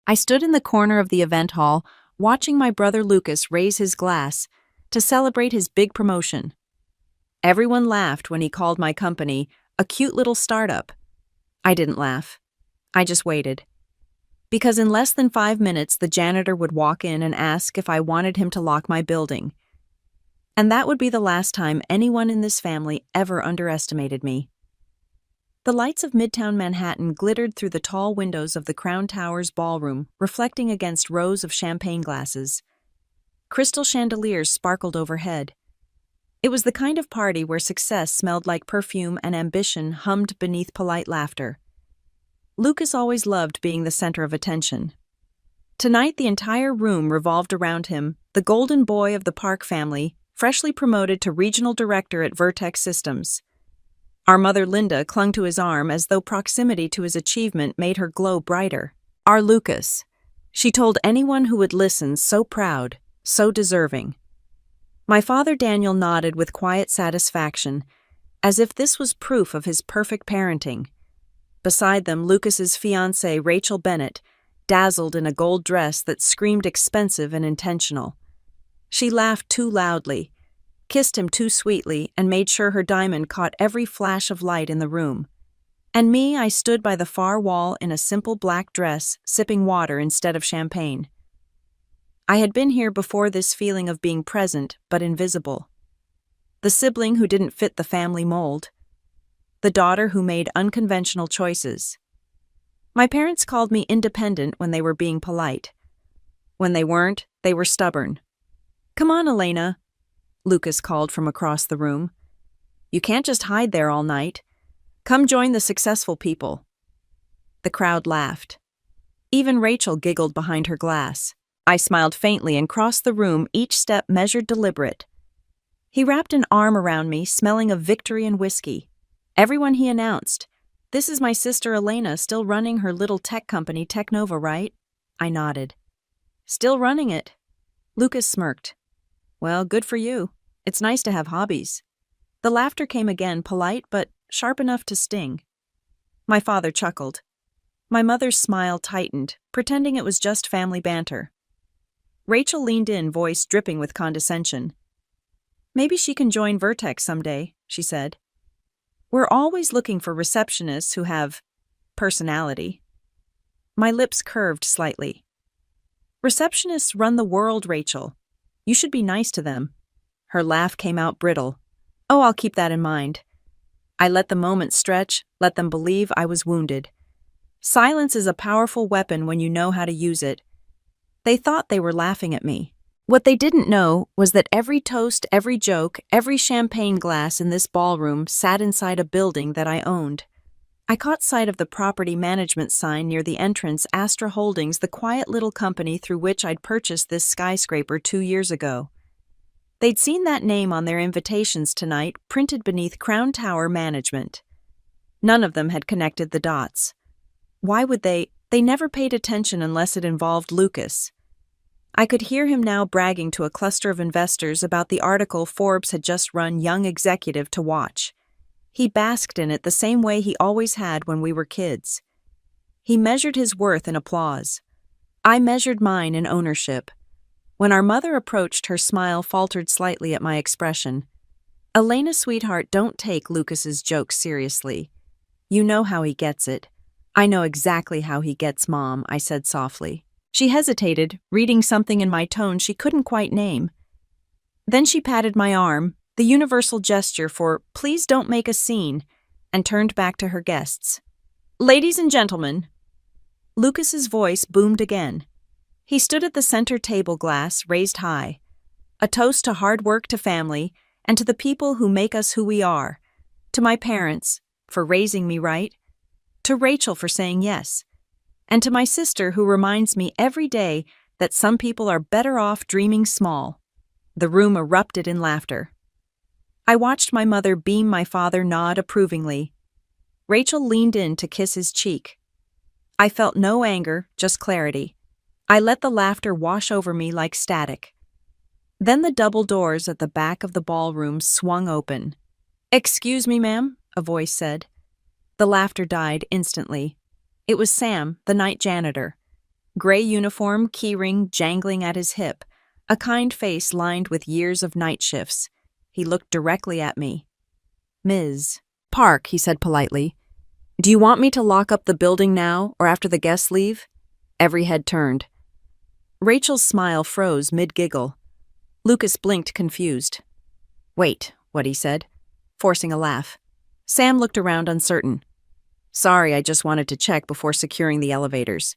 I stood in the corner of the event hall, watching my brother Lucas raise his glass to celebrate his big promotion. Everyone laughed when he called my company a cute little startup. I didn't laugh. I just waited. Because in less than 5 minutes, the janitor would walk in and ask if I wanted him to lock my building. And that would be the last time anyone in this family ever underestimated me. The lights of Midtown Manhattan glittered through the tall windows of the Crown Towers ballroom, reflecting against rows of champagne glasses. Crystal chandeliers sparkled overhead. It was the kind of party where success smelled like perfume and ambition hummed beneath polite laughter. Lucas always loved being the center of attention. Tonight, the entire room revolved around him, the golden boy of the Park family, freshly promoted to regional director at Vertex Systems. Our mother Linda clung to his arm as though proximity to his achievement made her glow brighter. Our Lucas, she told anyone who would listen, so proud, so deserving. My father Daniel nodded with quiet satisfaction, as if this was proof of his perfect parenting. Beside them, Lucas's fiancée Rachel Bennett dazzled in a gold dress that screamed expensive and intentional. She laughed too loudly, kissed him too sweetly, and made sure her diamond caught every flash of light in the room. And me, I stood by the far wall in a simple black dress, sipping water instead of champagne. I had been here before this feeling of being present but invisible. The sibling who didn't fit the family mold. The daughter who made unconventional choices. My parents called me independent when they were being polite. When they weren't, they were stubborn. "Come on, Elena," Lucas called from across the room. "You can't just hide there all night. Come join the successful people." The crowd laughed. Even Rachel giggled behind her glass. I smiled faintly and crossed the room, each step measured, deliberate. He wrapped an arm around me, smelling of victory and whiskey. "Everyone," he announced. "This is my sister Elena, still running her little tech company, Technova, right?" I nodded. "Still running it." Lucas smirked. "Well, good for you. It's nice to have hobbies." The laughter came again, polite but sharp enough to sting. My father chuckled. My mother's smile tightened, pretending it was just family banter. Rachel leaned in, voice dripping with condescension. "Maybe she can join Vertex someday," she said. "We're always looking for receptionists who have personality." My lips curved slightly. "Receptionists run the world, Rachel. You should be nice to them." Her laugh came out brittle. "Oh, I'll keep that in mind." I let the moment stretch, let them believe I was wounded. Silence is a powerful weapon when you know how to use it. They thought they were laughing at me. What they didn't know was that every toast, every joke, every champagne glass in this ballroom sat inside a building that I owned. I caught sight of the property management sign near the entrance, Astra Holdings, the quiet little company through which I'd purchased this skyscraper 2 years ago. They'd seen that name on their invitations tonight, printed beneath Crown Tower Management. None of them had connected the dots. Why would they? They never paid attention unless it involved Lucas. I could hear him now bragging to a cluster of investors about the article Forbes had just run Young Executive to watch. He basked in it the same way he always had when we were kids. He measured his worth in applause. I measured mine in ownership. When our mother approached, her smile faltered slightly at my expression. "Elena, sweetheart, don't take Lucas's jokes seriously. You know how he gets it." "I know exactly how he gets, Mom," I said softly. She hesitated, reading something in my tone she couldn't quite name. Then she patted my arm, the universal gesture for "please don't make a scene," and turned back to her guests. "Ladies and gentlemen." Lucas's voice boomed again. He stood at the center table, glass raised high. A toast to hard work, to family, and to the people who make us who we are. To my parents, for raising me right. To Rachel for saying yes. And to my sister, who reminds me every day that some people are better off dreaming small. The room erupted in laughter. I watched my mother beam, my father nod approvingly. Rachel leaned in to kiss his cheek. I felt no anger, just clarity. I let the laughter wash over me like static. Then the double doors at the back of the ballroom swung open. "Excuse me, ma'am," a voice said. The laughter died instantly. It was Sam, the night janitor. Gray uniform, keyring jangling at his hip, a kind face lined with years of night shifts. He looked directly at me. "Ms. Park," he said politely. "Do you want me to lock up the building now or after the guests leave?" Every head turned. Rachel's smile froze mid-giggle. Lucas blinked confused. "Wait," what he said, forcing a laugh. Sam looked around uncertain. "Sorry, I just wanted to check before securing the elevators."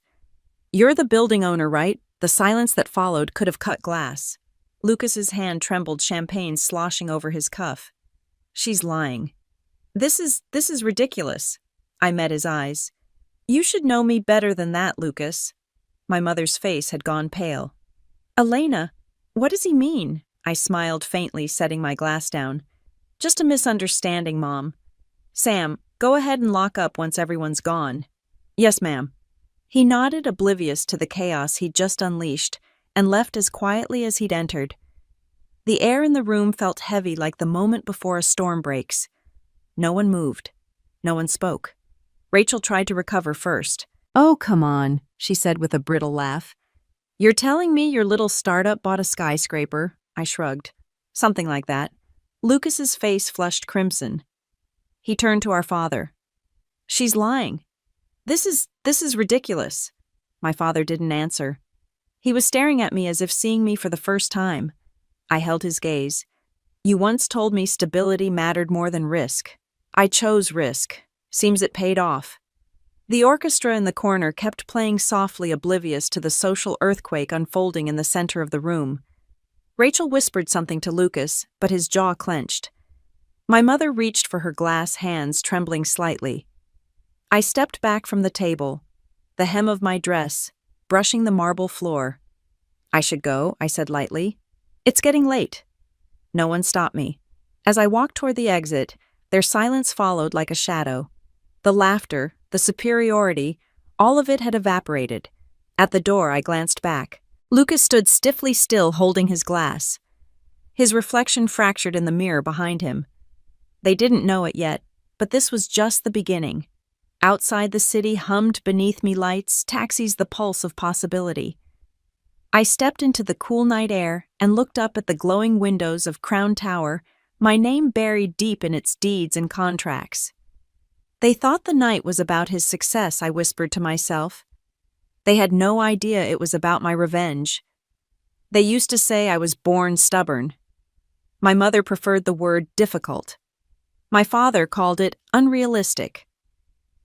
"You're the building owner, right?" The silence that followed could have cut glass. Lucas's hand trembled, champagne sloshing over his cuff. "She's lying." This is ridiculous." I met his eyes. "You should know me better than that, Lucas." My mother's face had gone pale. "Elena, what does he mean?" I smiled faintly, setting my glass down. "Just a misunderstanding, Mom." "Sam, go ahead and lock up once everyone's gone." "Yes, ma'am." He nodded, oblivious to the chaos he'd just unleashed, and left as quietly as he'd entered. The air in the room felt heavy, like the moment before a storm breaks. No one moved. No one spoke. Rachel tried to recover first. "Oh, come on," she said with a brittle laugh. "You're telling me your little startup bought a skyscraper?" I shrugged. "Something like that." Lucas's face flushed crimson. He turned to our father. "She's lying. This is ridiculous." My father didn't answer. He was staring at me as if seeing me for the first time. I held his gaze. "You once told me stability mattered more than risk. I chose risk. Seems it paid off." The orchestra in the corner kept playing softly, oblivious to the social earthquake unfolding in the center of the room. Rachel whispered something to Lucas, but his jaw clenched. My mother reached for her glass, hands trembling slightly. I stepped back from the table, the hem of my dress brushing the marble floor. "I should go," I said lightly. "It's getting late." No one stopped me. As I walked toward the exit, their silence followed like a shadow. The laughter, the superiority, all of it had evaporated. At the door, I glanced back. Lucas stood stiffly still, holding his glass. His reflection fractured in the mirror behind him. They didn't know it yet, but this was just the beginning. Outside, the city hummed beneath me, lights, taxis, the pulse of possibility. I stepped into the cool night air and looked up at the glowing windows of Crown Tower, my name buried deep in its deeds and contracts. "They thought the night was about his success," I whispered to myself. "They had no idea it was about my revenge. They used to say I was born stubborn. My mother preferred the word difficult. My father called it unrealistic.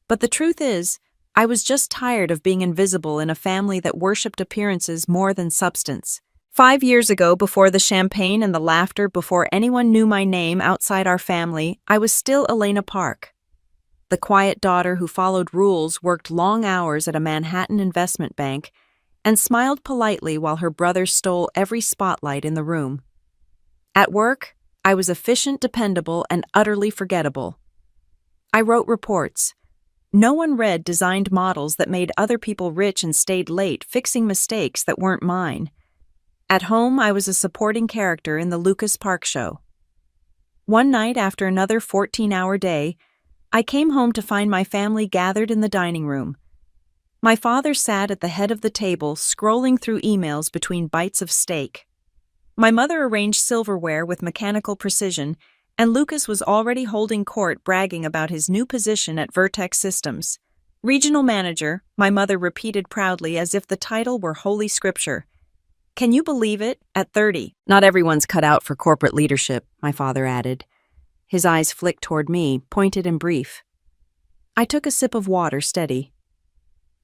But the truth is, I was just tired of being invisible in a family that worshipped appearances more than substance. 5 years ago, before the champagne and the laughter, before anyone knew my name outside our family, I was still Elena Park. The quiet daughter who followed rules, worked long hours at a Manhattan investment bank, and smiled politely while her brother stole every spotlight in the room. At work, I was efficient, dependable, and utterly forgettable. I wrote reports. No one read designed models that made other people rich and stayed late, fixing mistakes that weren't mine. At home, I was a supporting character in the Lucas Park show. One night, after another 14-hour day, I came home to find my family gathered in the dining room. My father sat at the head of the table, scrolling through emails between bites of steak. My mother arranged silverware with mechanical precision, and Lucas was already holding court, bragging about his new position at Vertex Systems. "Regional manager," my mother repeated proudly as if the title were holy scripture. "Can you believe it? At 30. "Not everyone's cut out for corporate leadership," my father added. His eyes flicked toward me, pointed and brief. I took a sip of water, steady.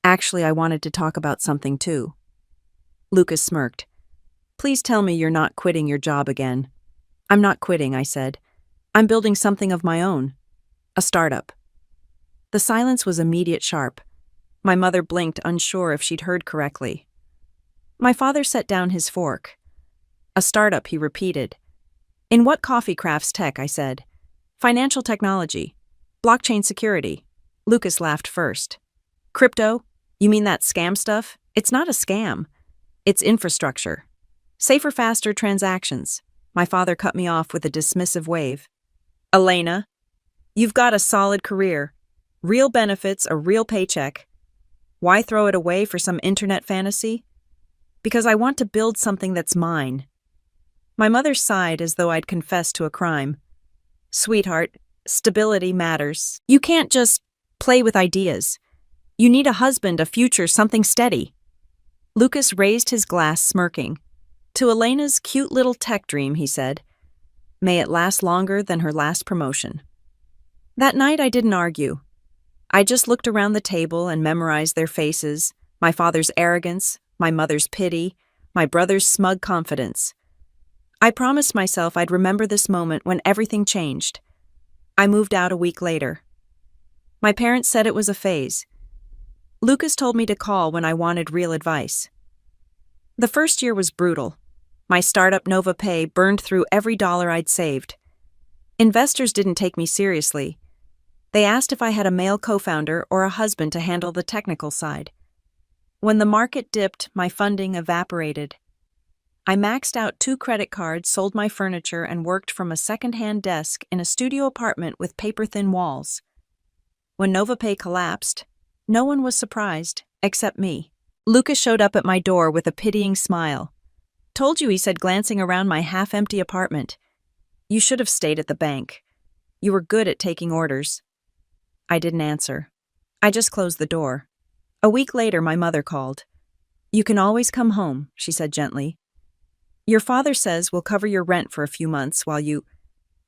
"Actually, I wanted to talk about something too." Lucas smirked. "Please tell me you're not quitting your job again." "I'm not quitting," I said. "I'm building something of my own. A startup." The silence was immediate, sharp. My mother blinked, unsure if she'd heard correctly. My father set down his fork. "A startup," he repeated. "In what? Coffee crafts tech," I said. "Financial technology. Blockchain security." Lucas laughed first. "Crypto? You mean that scam stuff? It's not a scam. It's infrastructure. Safer, faster transactions." My father cut me off with a dismissive wave. "Elena, you've got a solid career. Real benefits, a real paycheck. Why throw it away for some internet fantasy? Because I want to build something that's mine. My mother sighed as though I'd confessed to a crime. Sweetheart, stability matters. You can't just play with ideas. You need a husband, a future, something steady. Lucas raised his glass, smirking. To Elena's cute little tech dream, he said. May it last longer than her last promotion. That night I didn't argue. I just looked around the table and memorized their faces, my father's arrogance, my mother's pity, my brother's smug confidence. I promised myself I'd remember this moment when everything changed. I moved out a week later. My parents said it was a phase. Lucas told me to call when I wanted real advice. The first year was brutal. My startup NovaPay burned through every dollar I'd saved. Investors didn't take me seriously. They asked if I had a male co-founder or a husband to handle the technical side. When the market dipped, my funding evaporated. I maxed out 2 credit cards, sold my furniture, and worked from a second-hand desk in a studio apartment with paper-thin walls. When NovaPay collapsed, no one was surprised, except me. Lucas showed up at my door with a pitying smile. Told you, he said, glancing around my half-empty apartment. You should have stayed at the bank. You were good at taking orders. I didn't answer. I just closed the door. A week later, my mother called. You can always come home, she said gently. Your father says we'll cover your rent for a few months while you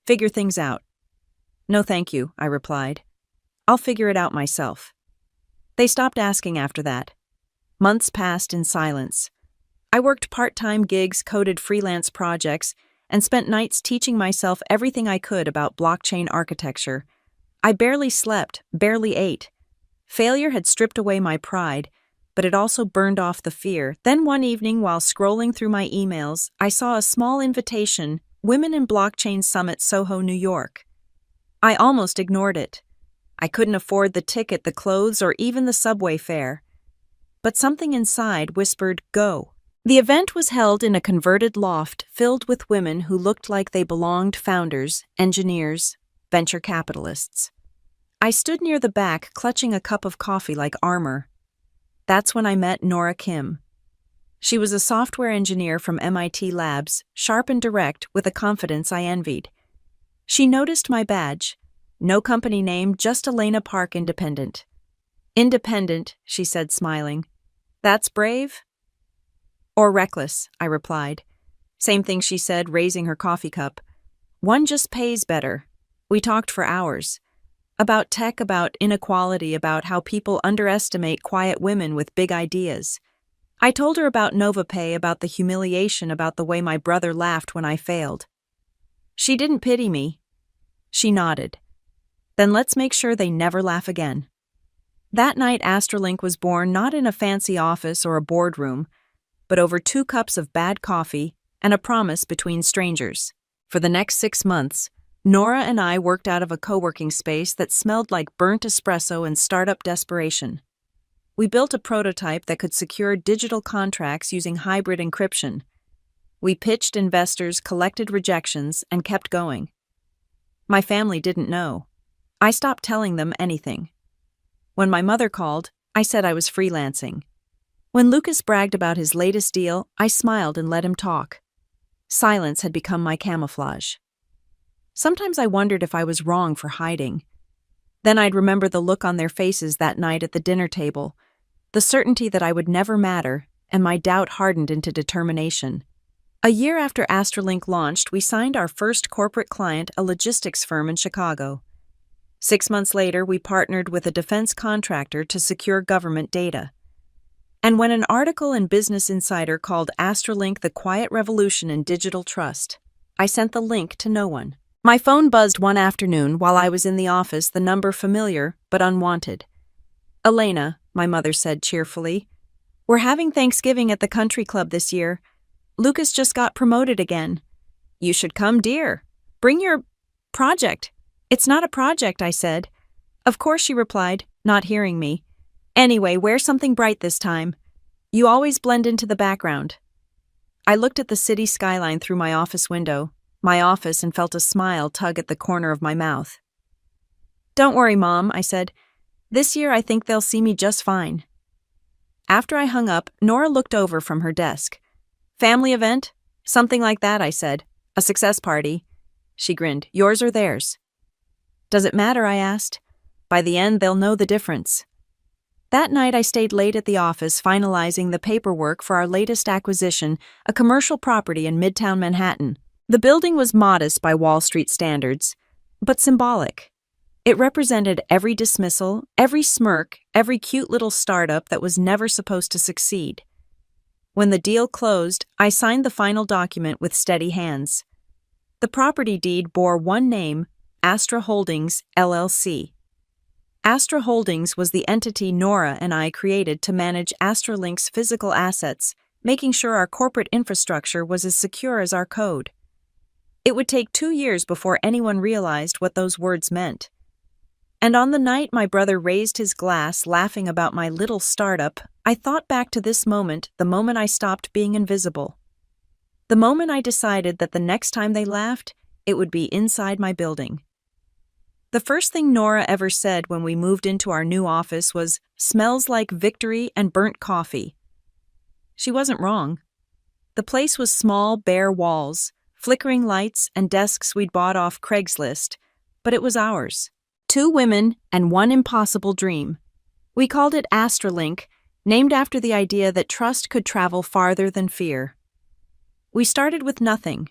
figure things out. No, thank you, I replied. I'll figure it out myself. They stopped asking after that. Months passed in silence. I worked part-time gigs, coded freelance projects, and spent nights teaching myself everything I could about blockchain architecture. I barely slept, barely ate. Failure had stripped away my pride, but it also burned off the fear. Then one evening, while scrolling through my emails, I saw a small invitation, Women in Blockchain Summit, Soho, New York. I almost ignored it. I couldn't afford the ticket, the clothes, or even the subway fare. But something inside whispered, go. The event was held in a converted loft filled with women who looked like they belonged, founders, engineers, venture capitalists. I stood near the back, clutching a cup of coffee like armor. That's when I met Nora Kim. She was a software engineer from MIT Labs, sharp and direct, with a confidence I envied. She noticed my badge. No company name, just Elena Park Independent. Independent, she said, smiling. That's brave? Or reckless, I replied. Same thing, she said, raising her coffee cup. One just pays better. We talked for hours. About tech, about inequality, about how people underestimate quiet women with big ideas. I told her about NovaPay, about the humiliation, about the way my brother laughed when I failed. She didn't pity me. She nodded. Then let's make sure they never laugh again. That night, Astrolink was born not in a fancy office or a boardroom, but over 2 cups of bad coffee and a promise between strangers. For the next 6 months, Nora and I worked out of a co-working space that smelled like burnt espresso and startup desperation. We built a prototype that could secure digital contracts using hybrid encryption. We pitched investors, collected rejections, and kept going. My family didn't know. I stopped telling them anything. When my mother called, I said I was freelancing. When Lucas bragged about his latest deal, I smiled and let him talk. Silence had become my camouflage. Sometimes I wondered if I was wrong for hiding. Then I'd remember the look on their faces that night at the dinner table, the certainty that I would never matter, and my doubt hardened into determination. A year after Astrolink launched, we signed our first corporate client, a logistics firm in Chicago. 6 months later, we partnered with a defense contractor to secure government data. And when an article in Business Insider called Astrolink the quiet revolution in digital trust, I sent the link to no one. My phone buzzed one afternoon while I was in the office, the number familiar but unwanted. Elena, my mother said cheerfully, we're having Thanksgiving at the country club this year. Lucas just got promoted again. You should come, dear. Bring your project. It's not a project, I said. Of course, she replied, not hearing me. Anyway, wear something bright this time. You always blend into the background. I looked at the city skyline through my office window, and felt a smile tug at the corner of my mouth. Don't worry, Mom, I said. This year I think they'll see me just fine. After I hung up, Nora looked over from her desk. Family event? Something like that, I said. A success party. She grinned. Yours or theirs? Does it matter, I asked. By the end, they'll know the difference. That night I stayed late at the office finalizing the paperwork for our latest acquisition, a commercial property in Midtown Manhattan. The building was modest by Wall Street standards, but symbolic. It represented every dismissal, every smirk, every cute little startup that was never supposed to succeed. When the deal closed, I signed the final document with steady hands. The property deed bore one name, Astra Holdings, LLC. Astra Holdings was the entity Nora and I created to manage AstraLink's physical assets, making sure our corporate infrastructure was as secure as our code. It would take 2 years before anyone realized what those words meant. And on the night my brother raised his glass laughing about my little startup, I thought back to this moment, the moment I stopped being invisible. The moment I decided that the next time they laughed, it would be inside my building. The first thing Nora ever said when we moved into our new office was, "Smells like victory and burnt coffee." She wasn't wrong. The place was small, bare walls, flickering lights, and desks we'd bought off Craigslist, but it was ours. 2 women and one impossible dream. We called it AstraLink, named after the idea that trust could travel farther than fear. We started with nothing.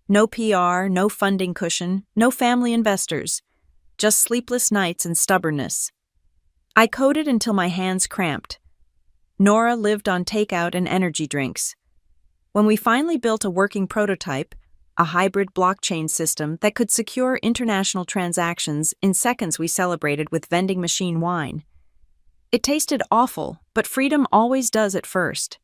No PR, no funding cushion, no family investors. Just sleepless nights and stubbornness. I coded until my hands cramped. Nora lived on takeout and energy drinks. When we finally built a working prototype, a hybrid blockchain system that could secure international transactions, in seconds we celebrated with vending machine wine. It tasted awful, but freedom always does at first.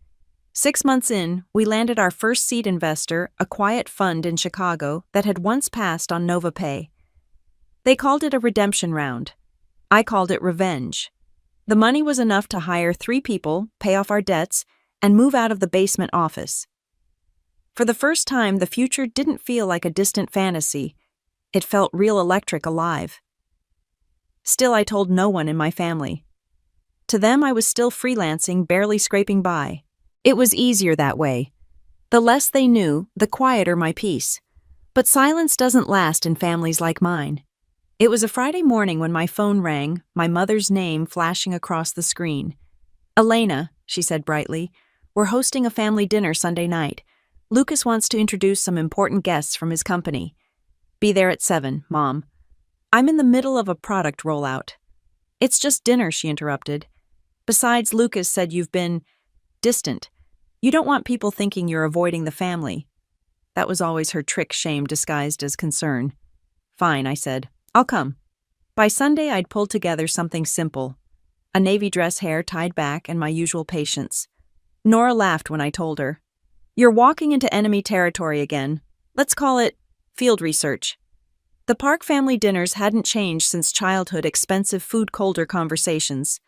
6 months in, we landed our first seed investor, a quiet fund in Chicago that had once passed on NovaPay. They called it a redemption round. I called it revenge. The money was enough to hire 3 people, pay off our debts, and move out of the basement office. For the first time, the future didn't feel like a distant fantasy. It felt real, electric, alive. Still, I told no one in my family. To them, I was still freelancing, barely scraping by. It was easier that way. The less they knew, the quieter my peace. But silence doesn't last in families like mine. It was a Friday morning when my phone rang, my mother's name flashing across the screen. "Elena," she said brightly, "we're hosting a family dinner Sunday night. Lucas wants to introduce some important guests from his company. Be there at 7, Mom." "I'm in the middle of a product rollout." "It's just dinner," she interrupted. "Besides, Lucas said you've been distant. You don't want people thinking you're avoiding the family." That was always her trick, shame disguised as concern. "Fine," I said. "I'll come." By Sunday, I'd pulled together something simple. A navy dress, hair tied back, and my usual patience. Nora laughed when I told her. "You're walking into enemy territory again. Let's call it field research." The Park family dinners hadn't changed since childhood expensive food-colder conversations.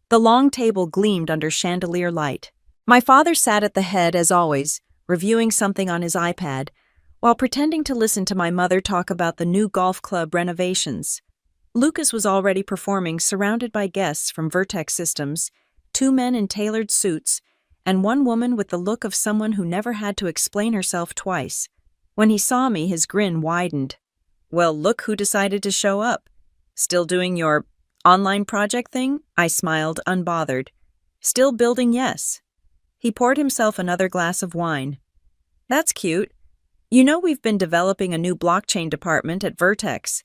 The long table gleamed under chandelier light. My father sat at the head, as always, reviewing something on his iPad, while pretending to listen to my mother talk about the new golf club renovations. Lucas was already performing, surrounded by guests from Vertex Systems, 2 men in tailored suits, and 1 woman with the look of someone who never had to explain herself twice. When he saw me, his grin widened. "Well, look who decided to show up. Still doing your online project thing?" I smiled, unbothered. "Still building, yes." He poured himself another glass of wine. "That's cute. You know we've been developing a new blockchain department at Vertex.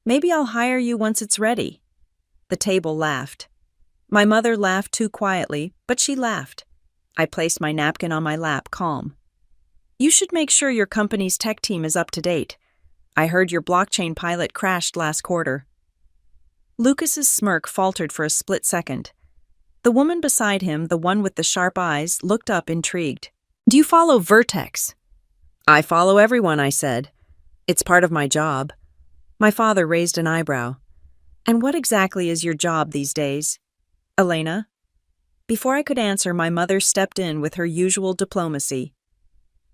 Maybe I'll hire you once it's ready." The table laughed. My mother laughed too quietly, but she laughed. I placed my napkin on my lap, calm. "You should make sure your company's tech team is up to date. I heard your blockchain pilot crashed last quarter." Lucas's smirk faltered for a split second. The woman beside him, the one with the sharp eyes, looked up intrigued. "Do you follow Vertex?" "I follow everyone," I said. "It's part of my job." My father raised an eyebrow. "And what exactly is your job these days?" "Elena?" Before I could answer, my mother stepped in with her usual diplomacy.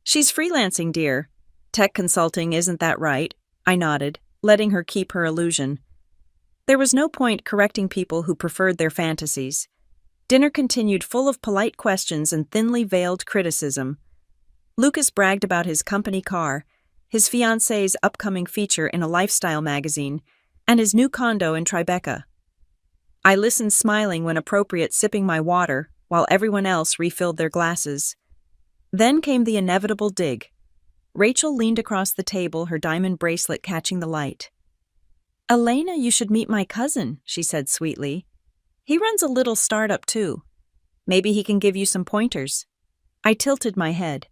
"She's freelancing, dear. Tech consulting, isn't that right?" I nodded, letting her keep her illusion. There was no point correcting people who preferred their fantasies. Dinner continued full of polite questions and thinly veiled criticism. Lucas bragged about his company car, his fiancée's upcoming feature in a lifestyle magazine, and his new condo in Tribeca. I listened smiling when appropriate, sipping my water, while everyone else refilled their glasses. Then came the inevitable dig. Rachel leaned across the table, her diamond bracelet catching the light. "Elena, you should meet my cousin," she said sweetly. "He runs a little startup too. Maybe he can give you some pointers." I tilted my head.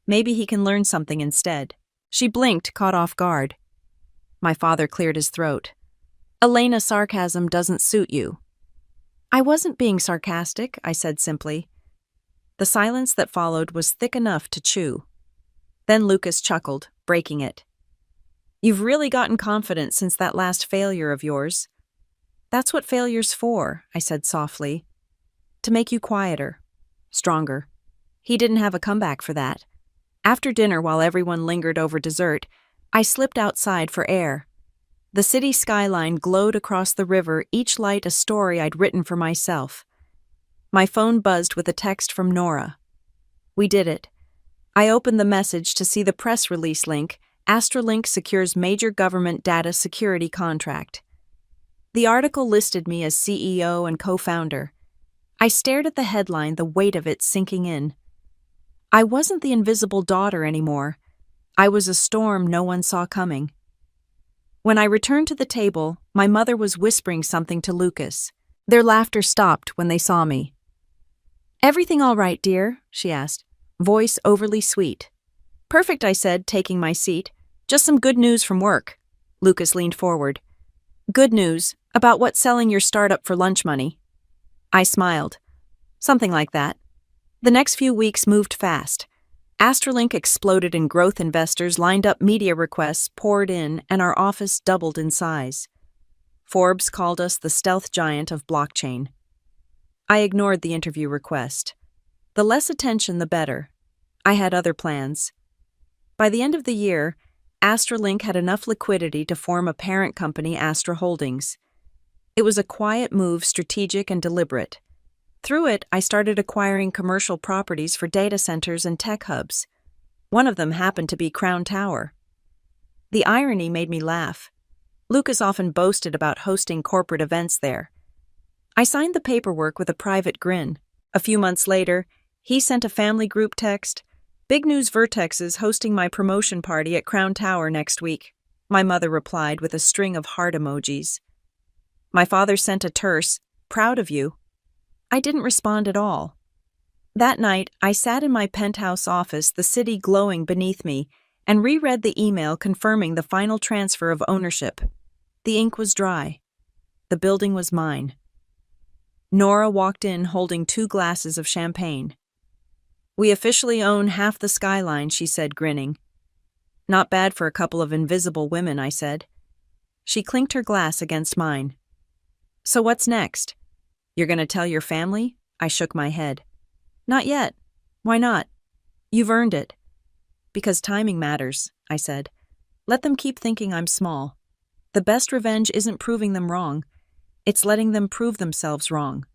Maybe he can learn something instead. She blinked, caught off guard. My father cleared his throat. "Elena, sarcasm doesn't suit you." "I wasn't being sarcastic," I said simply. The silence that followed was thick enough to chew. Then Lucas chuckled, breaking it. "You've really gotten confident since that last failure of yours." "That's what failure's for," I said softly. "To make you quieter, stronger." He didn't have a comeback for that. After dinner, while everyone lingered over dessert, I slipped outside for air. The city skyline glowed across the river, each light a story I'd written for myself. My phone buzzed with a text from Nora. "We did it." I opened the message to see the press release link. Astralink secures major government data security contract. The article listed me as CEO and co-founder. I stared at the headline, the weight of it sinking in. I wasn't the invisible daughter anymore. I was a storm no one saw coming. When I returned to the table, my mother was whispering something to Lucas. Their laughter stopped when they saw me. "Everything all right, dear?" she asked, voice overly sweet. "Perfect," I said, taking my seat. "Just some good news from work." Lucas leaned forward. "Good news? About what, selling your startup for lunch money?" I smiled. "Something like that." The next few weeks moved fast. Astralink exploded and growth investors lined up, media requests poured in, and our office doubled in size. Forbes called us the stealth giant of blockchain. I ignored the interview request. The less attention, the better. I had other plans. By the end of the year, Astralink had enough liquidity to form a parent company, Astra Holdings. It was a quiet move, strategic and deliberate. Through it, I started acquiring commercial properties for data centers and tech hubs. One of them happened to be Crown Tower. The irony made me laugh. Lucas often boasted about hosting corporate events there. I signed the paperwork with a private grin. A few months later, he sent a family group text. "Big news, Vertex is hosting my promotion party at Crown Tower next week." My mother replied with a string of heart emojis. My father sent a terse, "Proud of you." I didn't respond at all. That night, I sat in my penthouse office, the city glowing beneath me, and reread the email confirming the final transfer of ownership. The ink was dry. The building was mine. Nora walked in holding 2 glasses of champagne. "We officially own half the skyline," she said, grinning. "Not bad for a couple of invisible women," I said. She clinked her glass against mine. "So what's next? You're going to tell your family?" I shook my head. "Not yet." "Why not?" "You've earned it." "Because timing matters," I said. "Let them keep thinking I'm small. The best revenge isn't proving them wrong. It's letting them prove themselves wrong."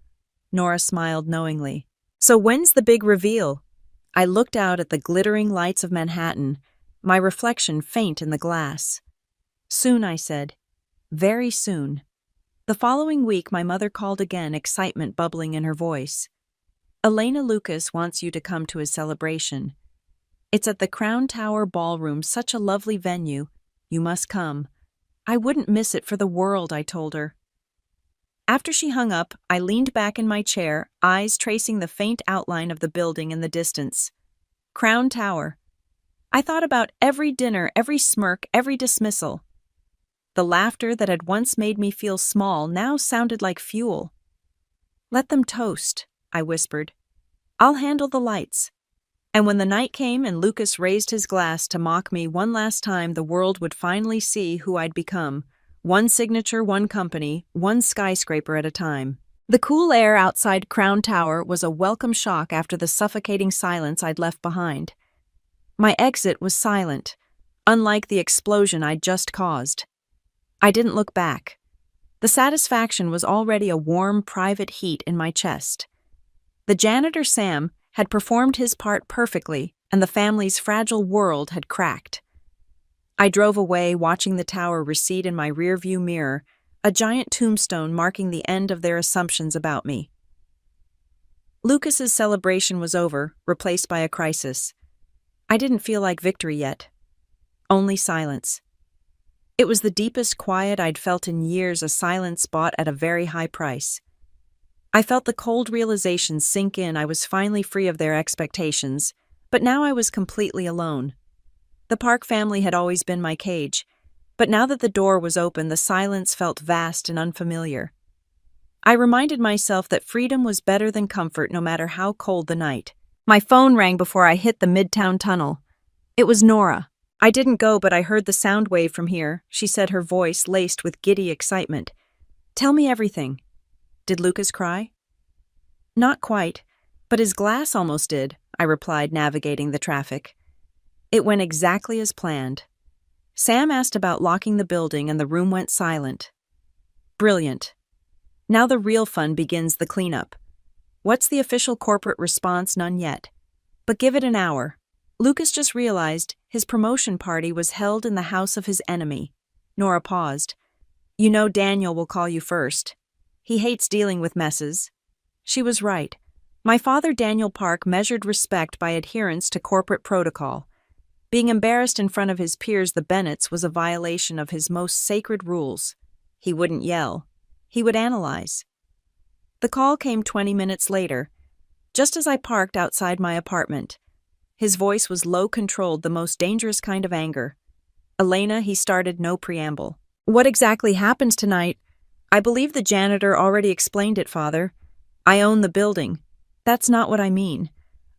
Nora smiled knowingly. "So when's the big reveal?" I looked out at the glittering lights of Manhattan, my reflection faint in the glass. "Soon," I said. "Very soon." The following week, my mother called again, excitement bubbling in her voice. "Elena, Lucas wants you to come to his celebration. It's at the Crown Tower Ballroom, such a lovely venue. You must come." "I wouldn't miss it for the world," I told her. After she hung up, I leaned back in my chair, eyes tracing the faint outline of the building in the distance. Crown Tower. I thought about every dinner, every smirk, every dismissal. The laughter that had once made me feel small now sounded like fuel. "Let them toast," I whispered. "I'll handle the lights." And when the night came and Lucas raised his glass to mock me one last time, the world would finally see who I'd become. One signature, one company, one skyscraper at a time. The cool air outside Crown Tower was a welcome shock after the suffocating silence I'd left behind. My exit was silent, unlike the explosion I'd just caused. I didn't look back. The satisfaction was already a warm, private heat in my chest. The janitor Sam had performed his part perfectly, and the family's fragile world had cracked. I drove away, watching the tower recede in my rearview mirror, a giant tombstone marking the end of their assumptions about me. Lucas's celebration was over, replaced by a crisis. I didn't feel like victory yet. Only silence. It was the deepest quiet I'd felt in years, a silence bought at a very high price. I felt the cold realization sink in. I was finally free of their expectations, but now I was completely alone. The Park family had always been my cage, but now that the door was open, the silence felt vast and unfamiliar. I reminded myself that freedom was better than comfort, no matter how cold the night. My phone rang before I hit the Midtown tunnel. It was Nora. I didn't go, but I heard the sound wave from here, she said, her voice laced with giddy excitement. Tell me everything. Did Lucas cry? Not quite, but his glass almost did, I replied, navigating the traffic. It went exactly as planned. Sam asked about locking the building and the room went silent. Brilliant. Now the real fun begins, the cleanup. What's the official corporate response? None yet. But give it an hour. Lucas just realized his promotion party was held in the house of his enemy. Nora paused. You know Daniel will call you first. He hates dealing with messes. She was right. My father, Daniel Park, measured respect by adherence to corporate protocol. Being embarrassed in front of his peers, the Bennetts, was a violation of his most sacred rules. He wouldn't yell. He would analyze. The call came 20 minutes later, just as I parked outside my apartment. His voice was low, controlled, the most dangerous kind of anger. Elena, he started, no preamble. What exactly happens tonight? I believe the janitor already explained it, Father. I own the building. That's not what I mean.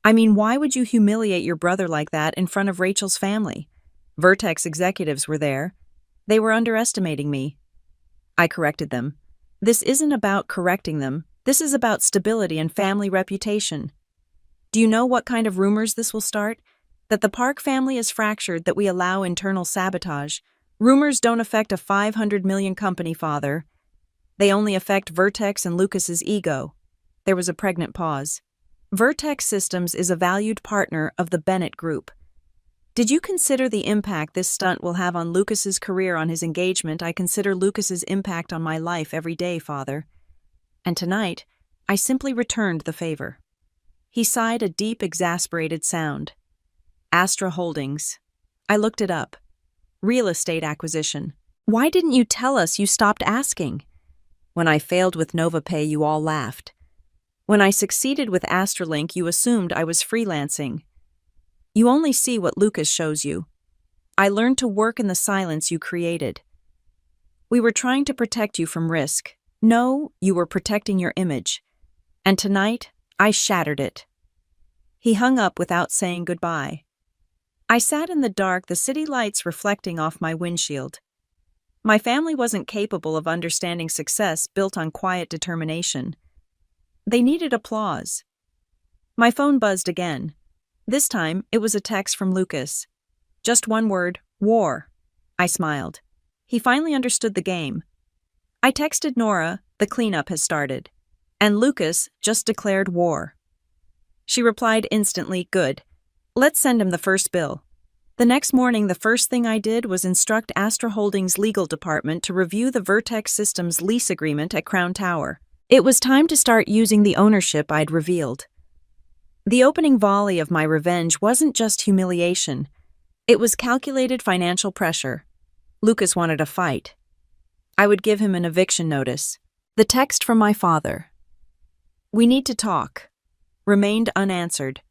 I mean, why would you humiliate your brother like that in front of Rachel's family? Vertex executives were there. They were underestimating me. I corrected them. This isn't about correcting them. This is about stability and family reputation. Do you know what kind of rumors this will start? That the Park family is fractured, that we allow internal sabotage. Rumors don't affect a 500 million company, Father. They only affect Vertex and Lucas's ego. There was a pregnant pause. Vertex Systems is a valued partner of the Bennett Group. Did you consider the impact this stunt will have on Lucas's career, on his engagement? I consider Lucas's impact on my life every day, Father. And tonight, I simply returned the favor. He sighed, a deep, exasperated sound. Astra Holdings. I looked it up. Real estate acquisition. Why didn't you tell us? You stopped asking. When I failed with NovaPay, you all laughed. When I succeeded with Astralink, you assumed I was freelancing. You only see what Lucas shows you. I learned to work in the silence you created. We were trying to protect you from risk. No, you were protecting your image. And tonight, I shattered it. He hung up without saying goodbye. I sat in the dark, the city lights reflecting off my windshield. My family wasn't capable of understanding success built on quiet determination. They needed applause. My phone buzzed again. This time, it was a text from Lucas. Just one word, war. I smiled. He finally understood the game. I texted Nora, the cleanup has started. And Lucas just declared war. She replied instantly, good. Let's send him the first bill. The next morning, the first thing I did was instruct Astra Holdings' legal department to review the Vertex Systems lease agreement at Crown Tower. It was time to start using the ownership I'd revealed. The opening volley of my revenge wasn't just humiliation. It was calculated financial pressure. Lucas wanted a fight. I would give him an eviction notice. The text from my father. We need to talk. Remained unanswered.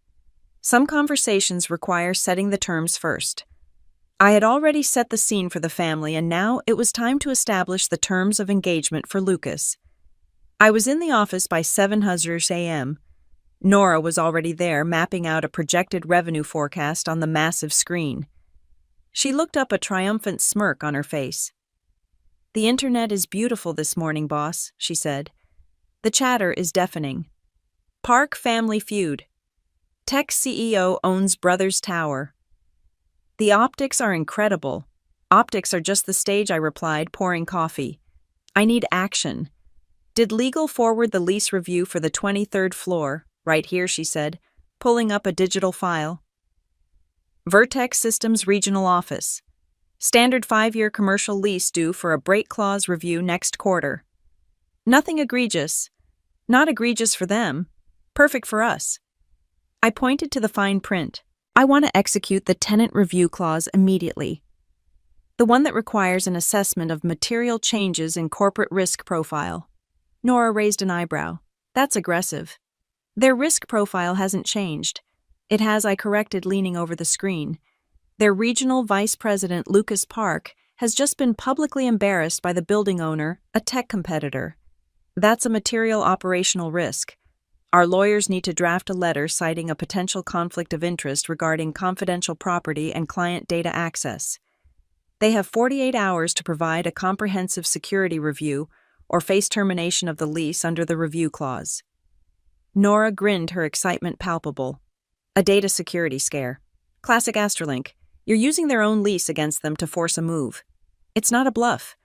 Some conversations require setting the terms first. I had already set the scene for the family, and now it was time to establish the terms of engagement for Lucas. I was in the office by 7:00 a.m. Nora was already there, mapping out a projected revenue forecast on the massive screen. She looked up, a triumphant smirk on her face. The internet is beautiful this morning, boss, she said. The chatter is deafening. Park family feud. Tech CEO owns Brothers Tower. The optics are incredible. Optics are just the stage, I replied, pouring coffee. I need action. Did legal forward the lease review for the 23rd floor? Right here, she said, pulling up a digital file. Vertex Systems Regional Office. Standard 5-year commercial lease due for a break clause review next quarter. Nothing egregious. Not egregious for them. Perfect for us. I pointed to the fine print. I want to execute the tenant review clause immediately. The one that requires an assessment of material changes in corporate risk profile. Nora raised an eyebrow. That's aggressive. Their risk profile hasn't changed. It has, I corrected, leaning over the screen. Their regional vice president, Lucas Park, has just been publicly embarrassed by the building owner, a tech competitor. That's a material operational risk. Our lawyers need to draft a letter citing a potential conflict of interest regarding confidential property and client data access. They have 48 hours to provide a comprehensive security review or face termination of the lease under the review clause. Nora grinned, her excitement palpable. A data security scare. Classic Astrolink. You're using their own lease against them to force a move. It's not a bluff.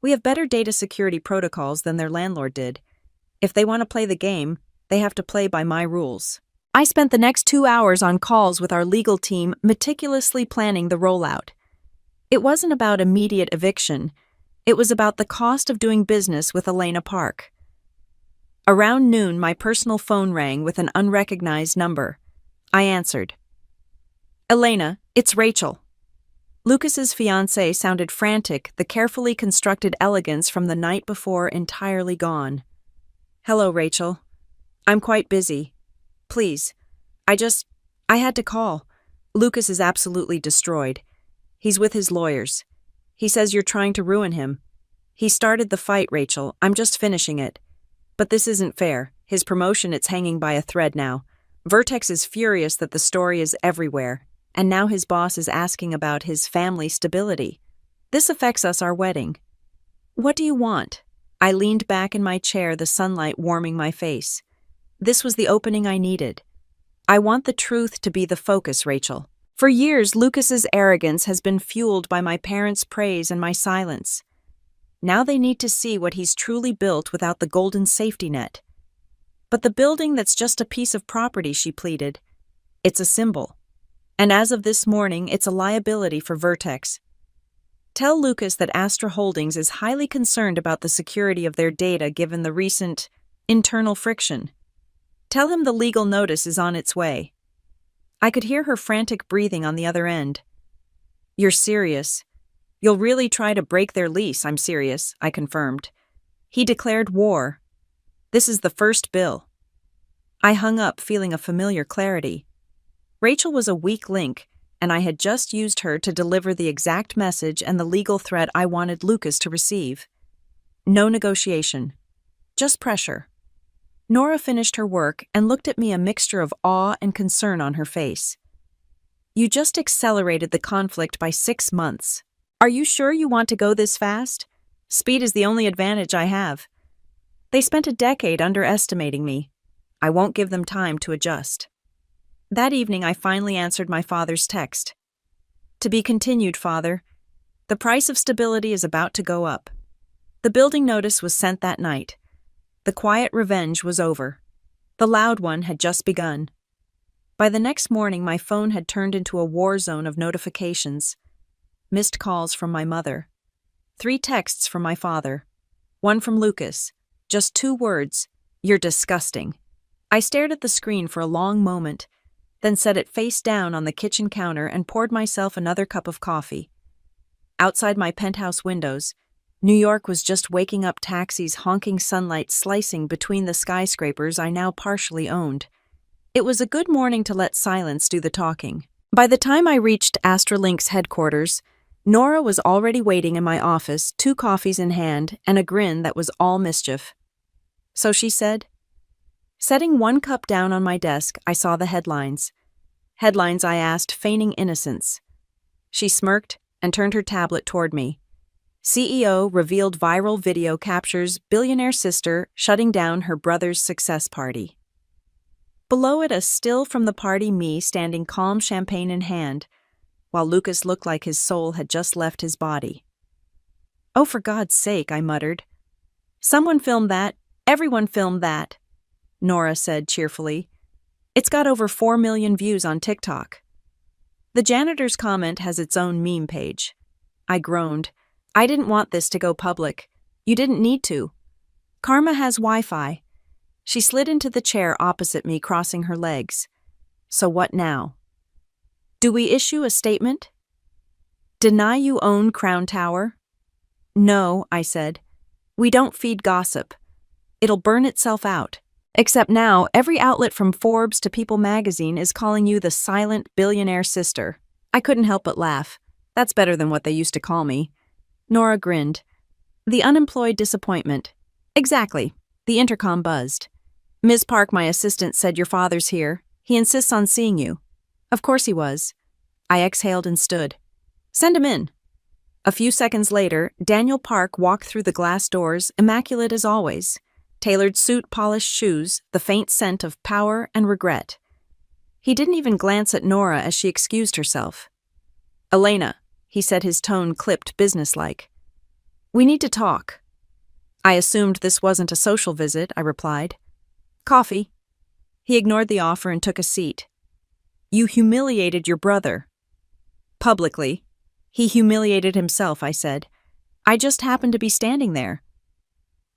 We have better data security protocols than their landlord did. If they want to play the game, they have to play by my rules. I spent the next 2 hours on calls with our legal team, meticulously planning the rollout. It wasn't about immediate eviction. It was about the cost of doing business with Elena Park. Around noon, my personal phone rang with an unrecognized number. I answered. Elena, it's Rachel. Lucas's fiancée sounded frantic, the carefully constructed elegance from the night before entirely gone. Hello, Rachel. I'm quite busy. Please. I had to call. Lucas is absolutely destroyed. He's with his lawyers. He says you're trying to ruin him. He started the fight, Rachel. I'm just finishing it. But this isn't fair. His promotion, it's hanging by a thread now. Vertex is furious that the story is everywhere. And now his boss is asking about his family stability. This affects our wedding. What do you want? I leaned back in my chair, the sunlight warming my face. This was the opening I needed. I want the truth to be the focus, Rachel. For years, Lucas's arrogance has been fueled by my parents' praise and my silence. Now they need to see what he's truly built without the golden safety net. But the building, that's just a piece of property, she pleaded. It's a symbol. And as of this morning, it's a liability for Vertex. Tell Lucas that Astra Holdings is highly concerned about the security of their data given the recent internal friction. Tell him the legal notice is on its way. I could hear her frantic breathing on the other end. You're serious. You'll really try to break their lease? I'm serious, I confirmed. He declared war. This is the first bill. I hung up, feeling a familiar clarity. Rachel was a weak link, and I had just used her to deliver the exact message and the legal threat I wanted Lucas to receive. No negotiation. Just pressure. Nora finished her work and looked at me, a mixture of awe and concern on her face. You just accelerated the conflict by 6 months. Are you sure you want to go this fast? Speed is the only advantage I have. They spent a decade underestimating me. I won't give them time to adjust. That evening, I finally answered my father's text. To be continued, Father. The price of stability is about to go up. The building notice was sent that night. The quiet revenge was over. The loud one had just begun. By the next morning, my phone had turned into a war zone of notifications. Missed calls from my mother. 3 texts from my father. 1 from Lucas. Just 2 words. You're disgusting. I stared at the screen for a long moment, then set it face down on the kitchen counter and poured myself another cup of coffee. Outside my penthouse windows, New York was just waking up, taxis, honking sunlight slicing between the skyscrapers I now partially owned. It was a good morning to let silence do the talking. By the time I reached Astralink's headquarters, Nora was already waiting in my office, 2 coffees in hand and a grin that was all mischief. So she said. Setting 1 cup down on my desk, I saw the headlines. Headlines, I asked, feigning innocence. She smirked and turned her tablet toward me. CEO revealed viral video captures billionaire sister shutting down her brother's success party. Below it, a still from the party, me standing calm, champagne in hand, while Lucas looked like his soul had just left his body. Oh, for God's sake, I muttered. Someone filmed that. Everyone filmed that, Nora said cheerfully. It's got over 4 million views on TikTok. The janitor's comment has its own meme page. I groaned. I didn't want this to go public. You didn't need to. Karma has Wi-Fi. She slid into the chair opposite me, crossing her legs. So what now? Do we issue a statement? Deny you own Crown Tower? No, I said. We don't feed gossip. It'll burn itself out. Except now, every outlet from Forbes to People magazine is calling you the silent billionaire sister. I couldn't help but laugh. That's better than what they used to call me. Nora grinned. The unemployed disappointment. Exactly. The intercom buzzed. Ms. Park, my assistant, said your father's here. He insists on seeing you. Of course he was. I exhaled and stood. Send him in. A few seconds later, Daniel Park walked through the glass doors, immaculate as always. Tailored suit, polished shoes, the faint scent of power and regret. He didn't even glance at Nora as she excused herself. Elena, he said, his tone clipped businesslike. We need to talk. I assumed this wasn't a social visit, I replied. Coffee. He ignored the offer and took a seat. You humiliated your brother. Publicly. He humiliated himself, I said. I just happened to be standing there.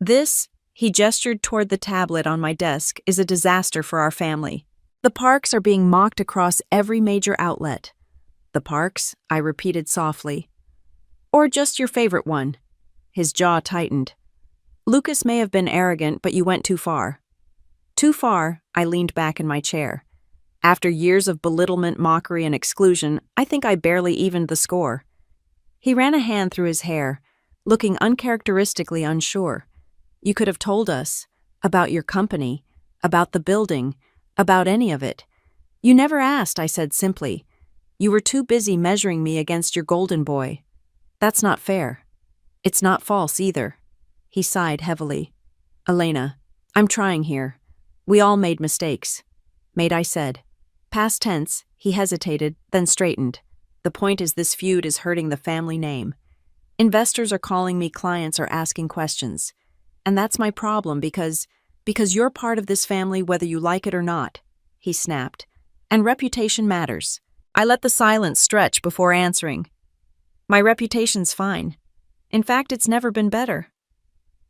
This, he gestured toward the tablet on my desk, is a disaster for our family. The Parks are being mocked across every major outlet. The Parks, I repeated softly. Or just your favorite one. His jaw tightened. Lucas may have been arrogant, but you went too far. Too far, I leaned back in my chair. After years of belittlement, mockery, and exclusion, I think I barely evened the score. He ran a hand through his hair, looking uncharacteristically unsure. You could have told us about your company, about the building, about any of it. You never asked, I said simply. You were too busy measuring me against your golden boy. That's not fair. It's not false either. He sighed heavily. Elena, I'm trying here. We all made mistakes. Made, I said. Past tense, he hesitated, then straightened. The point is this feud is hurting the family name. Investors are calling me, clients are asking questions. And that's my problem because you're part of this family whether you like it or not, he snapped. And reputation matters. I let the silence stretch before answering. My reputation's fine. In fact, it's never been better.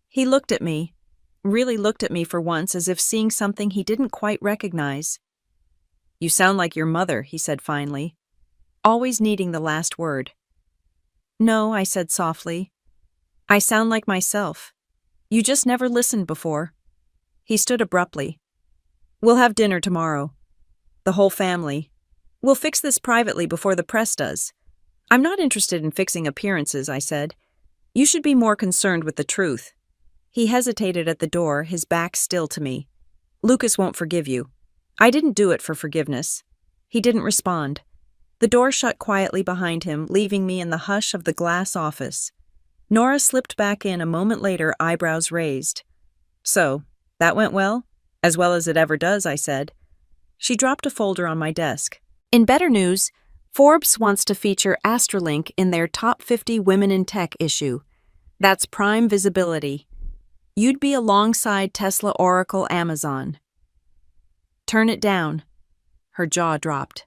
He looked at me, really looked at me for once as if seeing something he didn't quite recognize. You sound like your mother, he said finally, always needing the last word. No, I said softly. I sound like myself. You just never listened before. He stood abruptly. We'll have dinner tomorrow. The whole family. We'll fix this privately before the press does. I'm not interested in fixing appearances, I said. You should be more concerned with the truth. He hesitated at the door, his back still to me. Lucas won't forgive you. I didn't do it for forgiveness. He didn't respond. The door shut quietly behind him, leaving me in the hush of the glass office. Nora slipped back in a moment later, eyebrows raised. So, that went well? As well as it ever does, I said. She dropped a folder on my desk. In better news, Forbes wants to feature Astralink in their Top 50 Women in Tech issue. That's prime visibility. You'd be alongside Tesla, Oracle, Amazon. Turn it down. Her jaw dropped.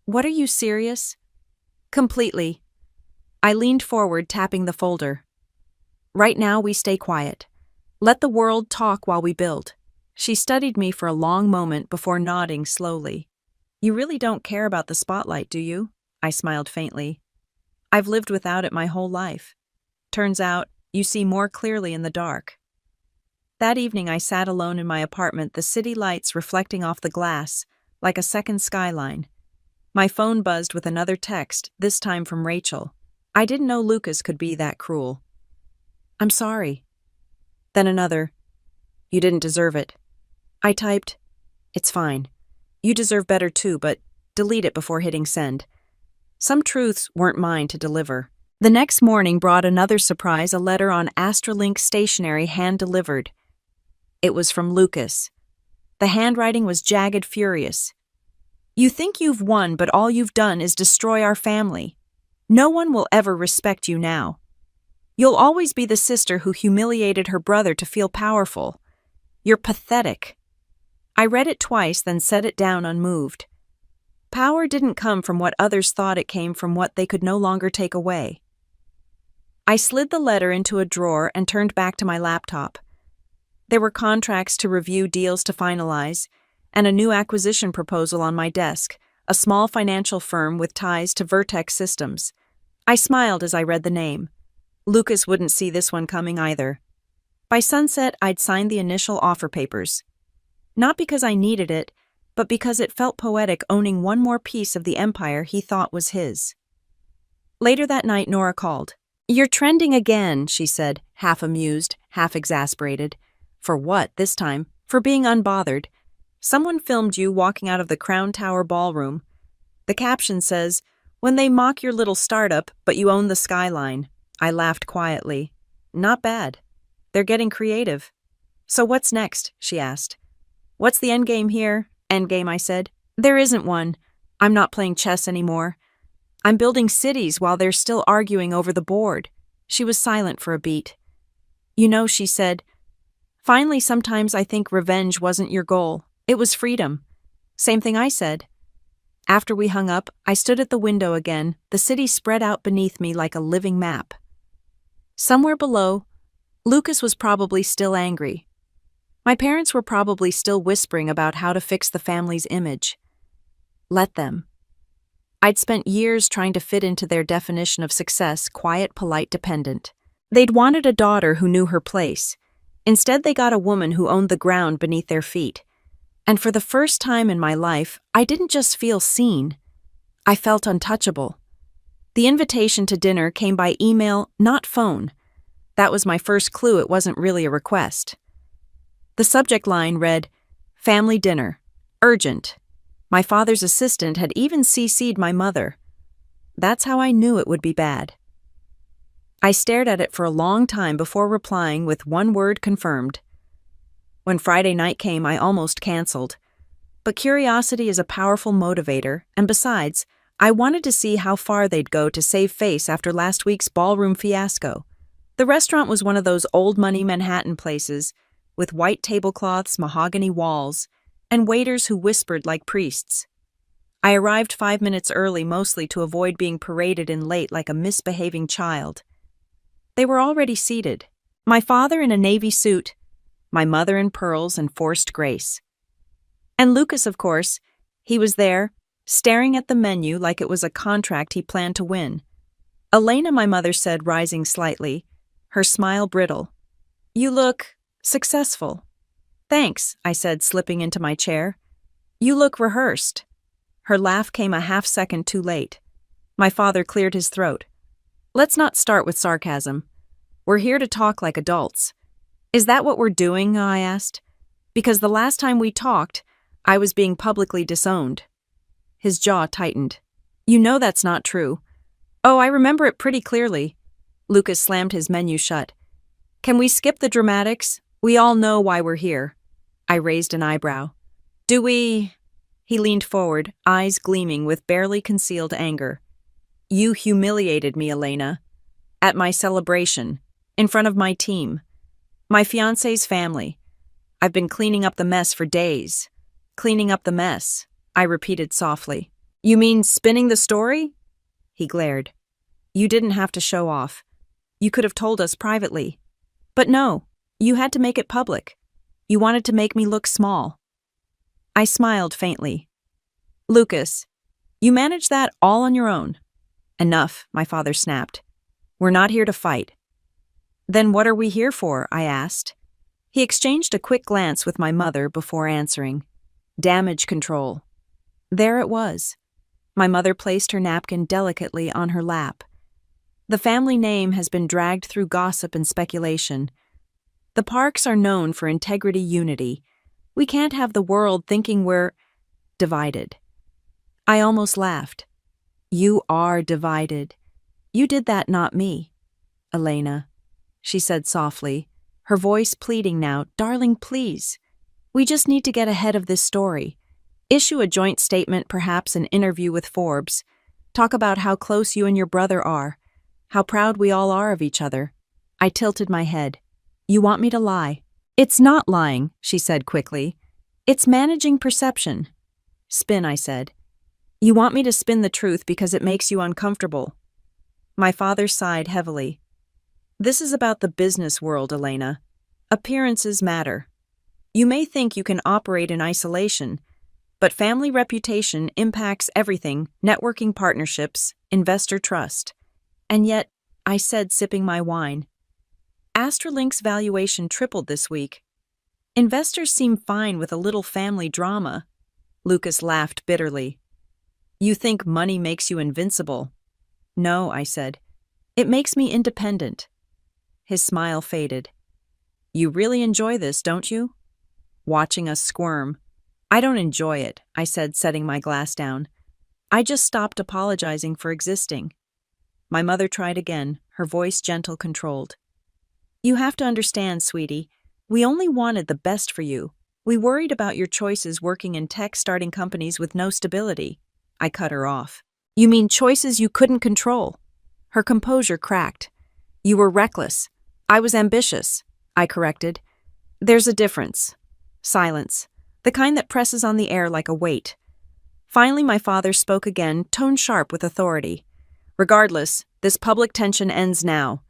What, are you serious? Completely. I leaned forward, tapping the folder. Right now, we stay quiet. Let the world talk while we build. She studied me for a long moment before nodding slowly. You really don't care about the spotlight, do you? I smiled faintly. I've lived without it my whole life. Turns out, you see more clearly in the dark. That evening, I sat alone in my apartment, the city lights reflecting off the glass, like a second skyline. My phone buzzed with another text, this time from Rachel. I didn't know Lucas could be that cruel. I'm sorry. Then another. You didn't deserve it. I typed, it's fine. You deserve better too, but delete it before hitting send. Some truths weren't mine to deliver. The next morning brought another surprise, a letter on Astralink stationery hand-delivered. It was from Lucas. The handwriting was jagged, furious. You think you've won, but all you've done is destroy our family. No one will ever respect you now. You'll always be the sister who humiliated her brother to feel powerful. You're pathetic. I read it twice, then set it down unmoved. Power didn't come from what others thought it came from what they could no longer take away. I slid the letter into a drawer and turned back to my laptop. There were contracts to review, deals to finalize, and a new acquisition proposal on my desk, a small financial firm with ties to Vertex Systems. I smiled as I read the name. Lucas wouldn't see this one coming either. By sunset, I'd signed the initial offer papers. Not because I needed it, but because it felt poetic owning one more piece of the empire he thought was his. Later that night, Nora called. "You're trending again," she said, half amused, half exasperated. "For what, this time? For being unbothered. Someone filmed you walking out of the Crown Tower ballroom. The caption says, 'When they mock your little startup, but you own the skyline.'" I laughed quietly. "Not bad. They're getting creative." "So what's next?" she asked. "What's the endgame here?" "Endgame," I said. "There isn't one. I'm not playing chess anymore. I'm building cities while they're still arguing over the board." She was silent for a beat. "You know," she said, "finally sometimes I think revenge wasn't your goal. It was freedom." Same thing I said. After we hung up, I stood at the window again, the city spread out beneath me like a living map. Somewhere below, Lucas was probably still angry. My parents were probably still whispering about how to fix the family's image. Let them. I'd spent years trying to fit into their definition of success, quiet, polite, dependent. They'd wanted a daughter who knew her place. Instead, they got a woman who owned the ground beneath their feet. And for the first time in my life, I didn't just feel seen. I felt untouchable. The invitation to dinner came by email, not phone. That was my first clue it wasn't really a request. The subject line read, "Family dinner. Urgent." My father's assistant had even CC'd my mother. That's how I knew it would be bad. I stared at it for a long time before replying with one word: confirmed. When Friday night came, I almost canceled. But curiosity is a powerful motivator, and besides, I wanted to see how far they'd go to save face after last week's ballroom fiasco. The restaurant was one of those old-money Manhattan places, with white tablecloths, mahogany walls, and waiters who whispered like priests. I arrived 5 minutes early, mostly to avoid being paraded in late like a misbehaving child. They were already seated. My father in a navy suit, my mother in pearls and forced grace. And Lucas, of course, he was there, staring at the menu like it was a contract he planned to win. "Elena," my mother said, rising slightly, her smile brittle. "You look successful." "Thanks," I said, slipping into my chair. "You look rehearsed." Her laugh came a half-second too late. My father cleared his throat. "Let's not start with sarcasm. We're here to talk like adults." "Is that what we're doing?" I asked. "Because the last time we talked, I was being publicly disowned." His jaw tightened. "You know that's not true." "Oh, I remember it pretty clearly." Lucas slammed his menu shut. "Can we skip the dramatics? We all know why we're here." I raised an eyebrow. "Do we?" He leaned forward, eyes gleaming with barely concealed anger. "You humiliated me, Elena. At my celebration. In front of my team. My fiancé's family. I've been cleaning up the mess for days." "Cleaning up the mess," I repeated softly. "You mean spinning the story?" He glared. "You didn't have to show off. You could have told us privately. But no, you had to make it public. You wanted to make me look small." I smiled faintly. "Lucas, you managed that all on your own." "Enough," my father snapped. "We're not here to fight." "Then what are we here for?" I asked. He exchanged a quick glance with my mother before answering. "Damage control." There it was. My mother placed her napkin delicately on her lap. The family name has been dragged through gossip and speculation. The Parks are known for integrity, unity. We can't have the world thinking we're divided. I almost laughed. "You are divided. You did that, not me." "Elena," she said softly, her voice pleading now, "Darling, please. We just need to get ahead of this story. Issue a joint statement, perhaps an interview with Forbes. Talk about how close you and your brother are, how proud we all are of each other." I tilted my head. "You want me to lie?" "It's not lying," she said quickly. It's managing perception. Spin, I said. You want me to spin the truth because it makes you uncomfortable. My father sighed heavily. This is about the business world, Elena. Appearances matter. You may think you can operate in isolation, but family reputation impacts everything: networking, partnerships, investor trust. And yet, I said, sipping my wine, Astralink's valuation tripled this week. Investors seem fine with a little family drama. Lucas laughed bitterly. You think money makes you invincible? No, I said. It makes me independent. His smile faded. You really enjoy this, don't you? Watching us squirm. I don't enjoy it, I said, setting my glass down. I just stopped apologizing for existing. My mother tried again, her voice gentle, controlled. You have to understand, sweetie. We only wanted the best for you. We worried about your choices working in tech, starting companies with no stability. I cut her off. You mean choices you couldn't control? Her composure cracked. You were reckless. I was ambitious, I corrected. There's a difference. Silence. The kind that presses on the air like a weight. Finally, my father spoke again, tone sharp with authority. Regardless, this public tension ends now.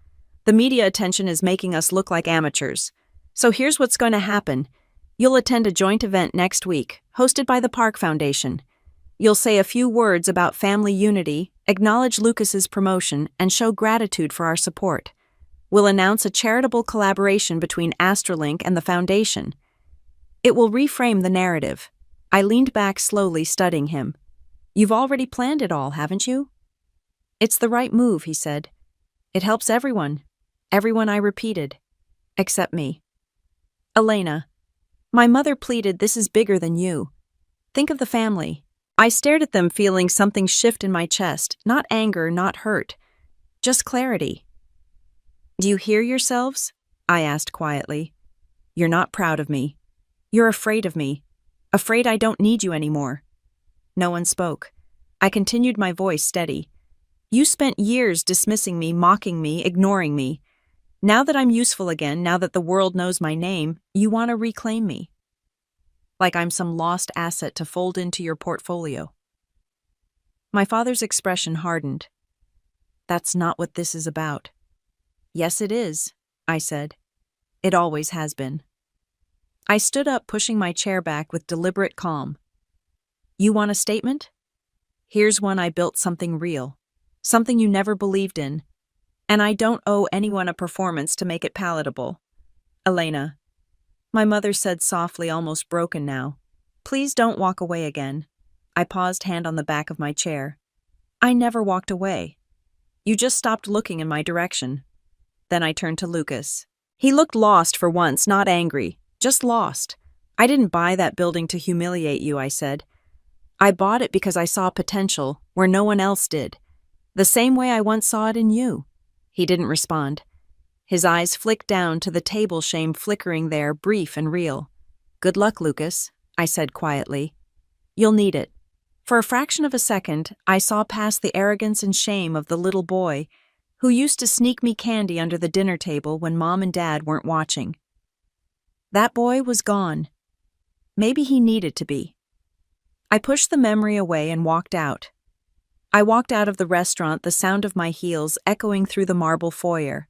The media attention is making us look like amateurs. So here's what's going to happen. You'll attend a joint event next week, hosted by the Park Foundation. You'll say a few words about family unity, acknowledge Lucas's promotion, and show gratitude for our support. We'll announce a charitable collaboration between Astralink and the Foundation. It will reframe the narrative. I leaned back slowly, studying him. You've already planned it all, haven't you? It's the right move, he said. It helps everyone. Everyone, I repeated. Except me. Elena. My mother pleaded, this is bigger than you. Think of the family. I stared at them, feeling something shift in my chest. Not anger, not hurt. Just clarity. Do you hear yourselves? I asked quietly. You're not proud of me. You're afraid of me. Afraid I don't need you anymore. No one spoke. I continued, my voice steady. You spent years dismissing me, mocking me, ignoring me. Now that I'm useful again, now that the world knows my name, you want to reclaim me. Like I'm some lost asset to fold into your portfolio. My father's expression hardened. That's not what this is about. Yes, it is, I said. It always has been. I stood up, pushing my chair back with deliberate calm. You want a statement? Here's one. I built something real. Something you never believed in. And I don't owe anyone a performance to make it palatable. Elena. My mother said softly, almost broken now. Please don't walk away again. I paused, hand on the back of my chair. I never walked away. You just stopped looking in my direction. Then I turned to Lucas. He looked lost for once, not angry, just lost. I didn't buy that building to humiliate you, I said. I bought it because I saw potential where no one else did. The same way I once saw it in you. He didn't respond. His eyes flicked down to the table, shame flickering there, brief and real. Good luck, Lucas, I said quietly. You'll need it. For a fraction of a second, I saw past the arrogance and shame of the little boy who used to sneak me candy under the dinner table when Mom and Dad weren't watching. That boy was gone. Maybe he needed to be. I pushed the memory away and walked out. I walked out of the restaurant, the sound of my heels echoing through the marble foyer.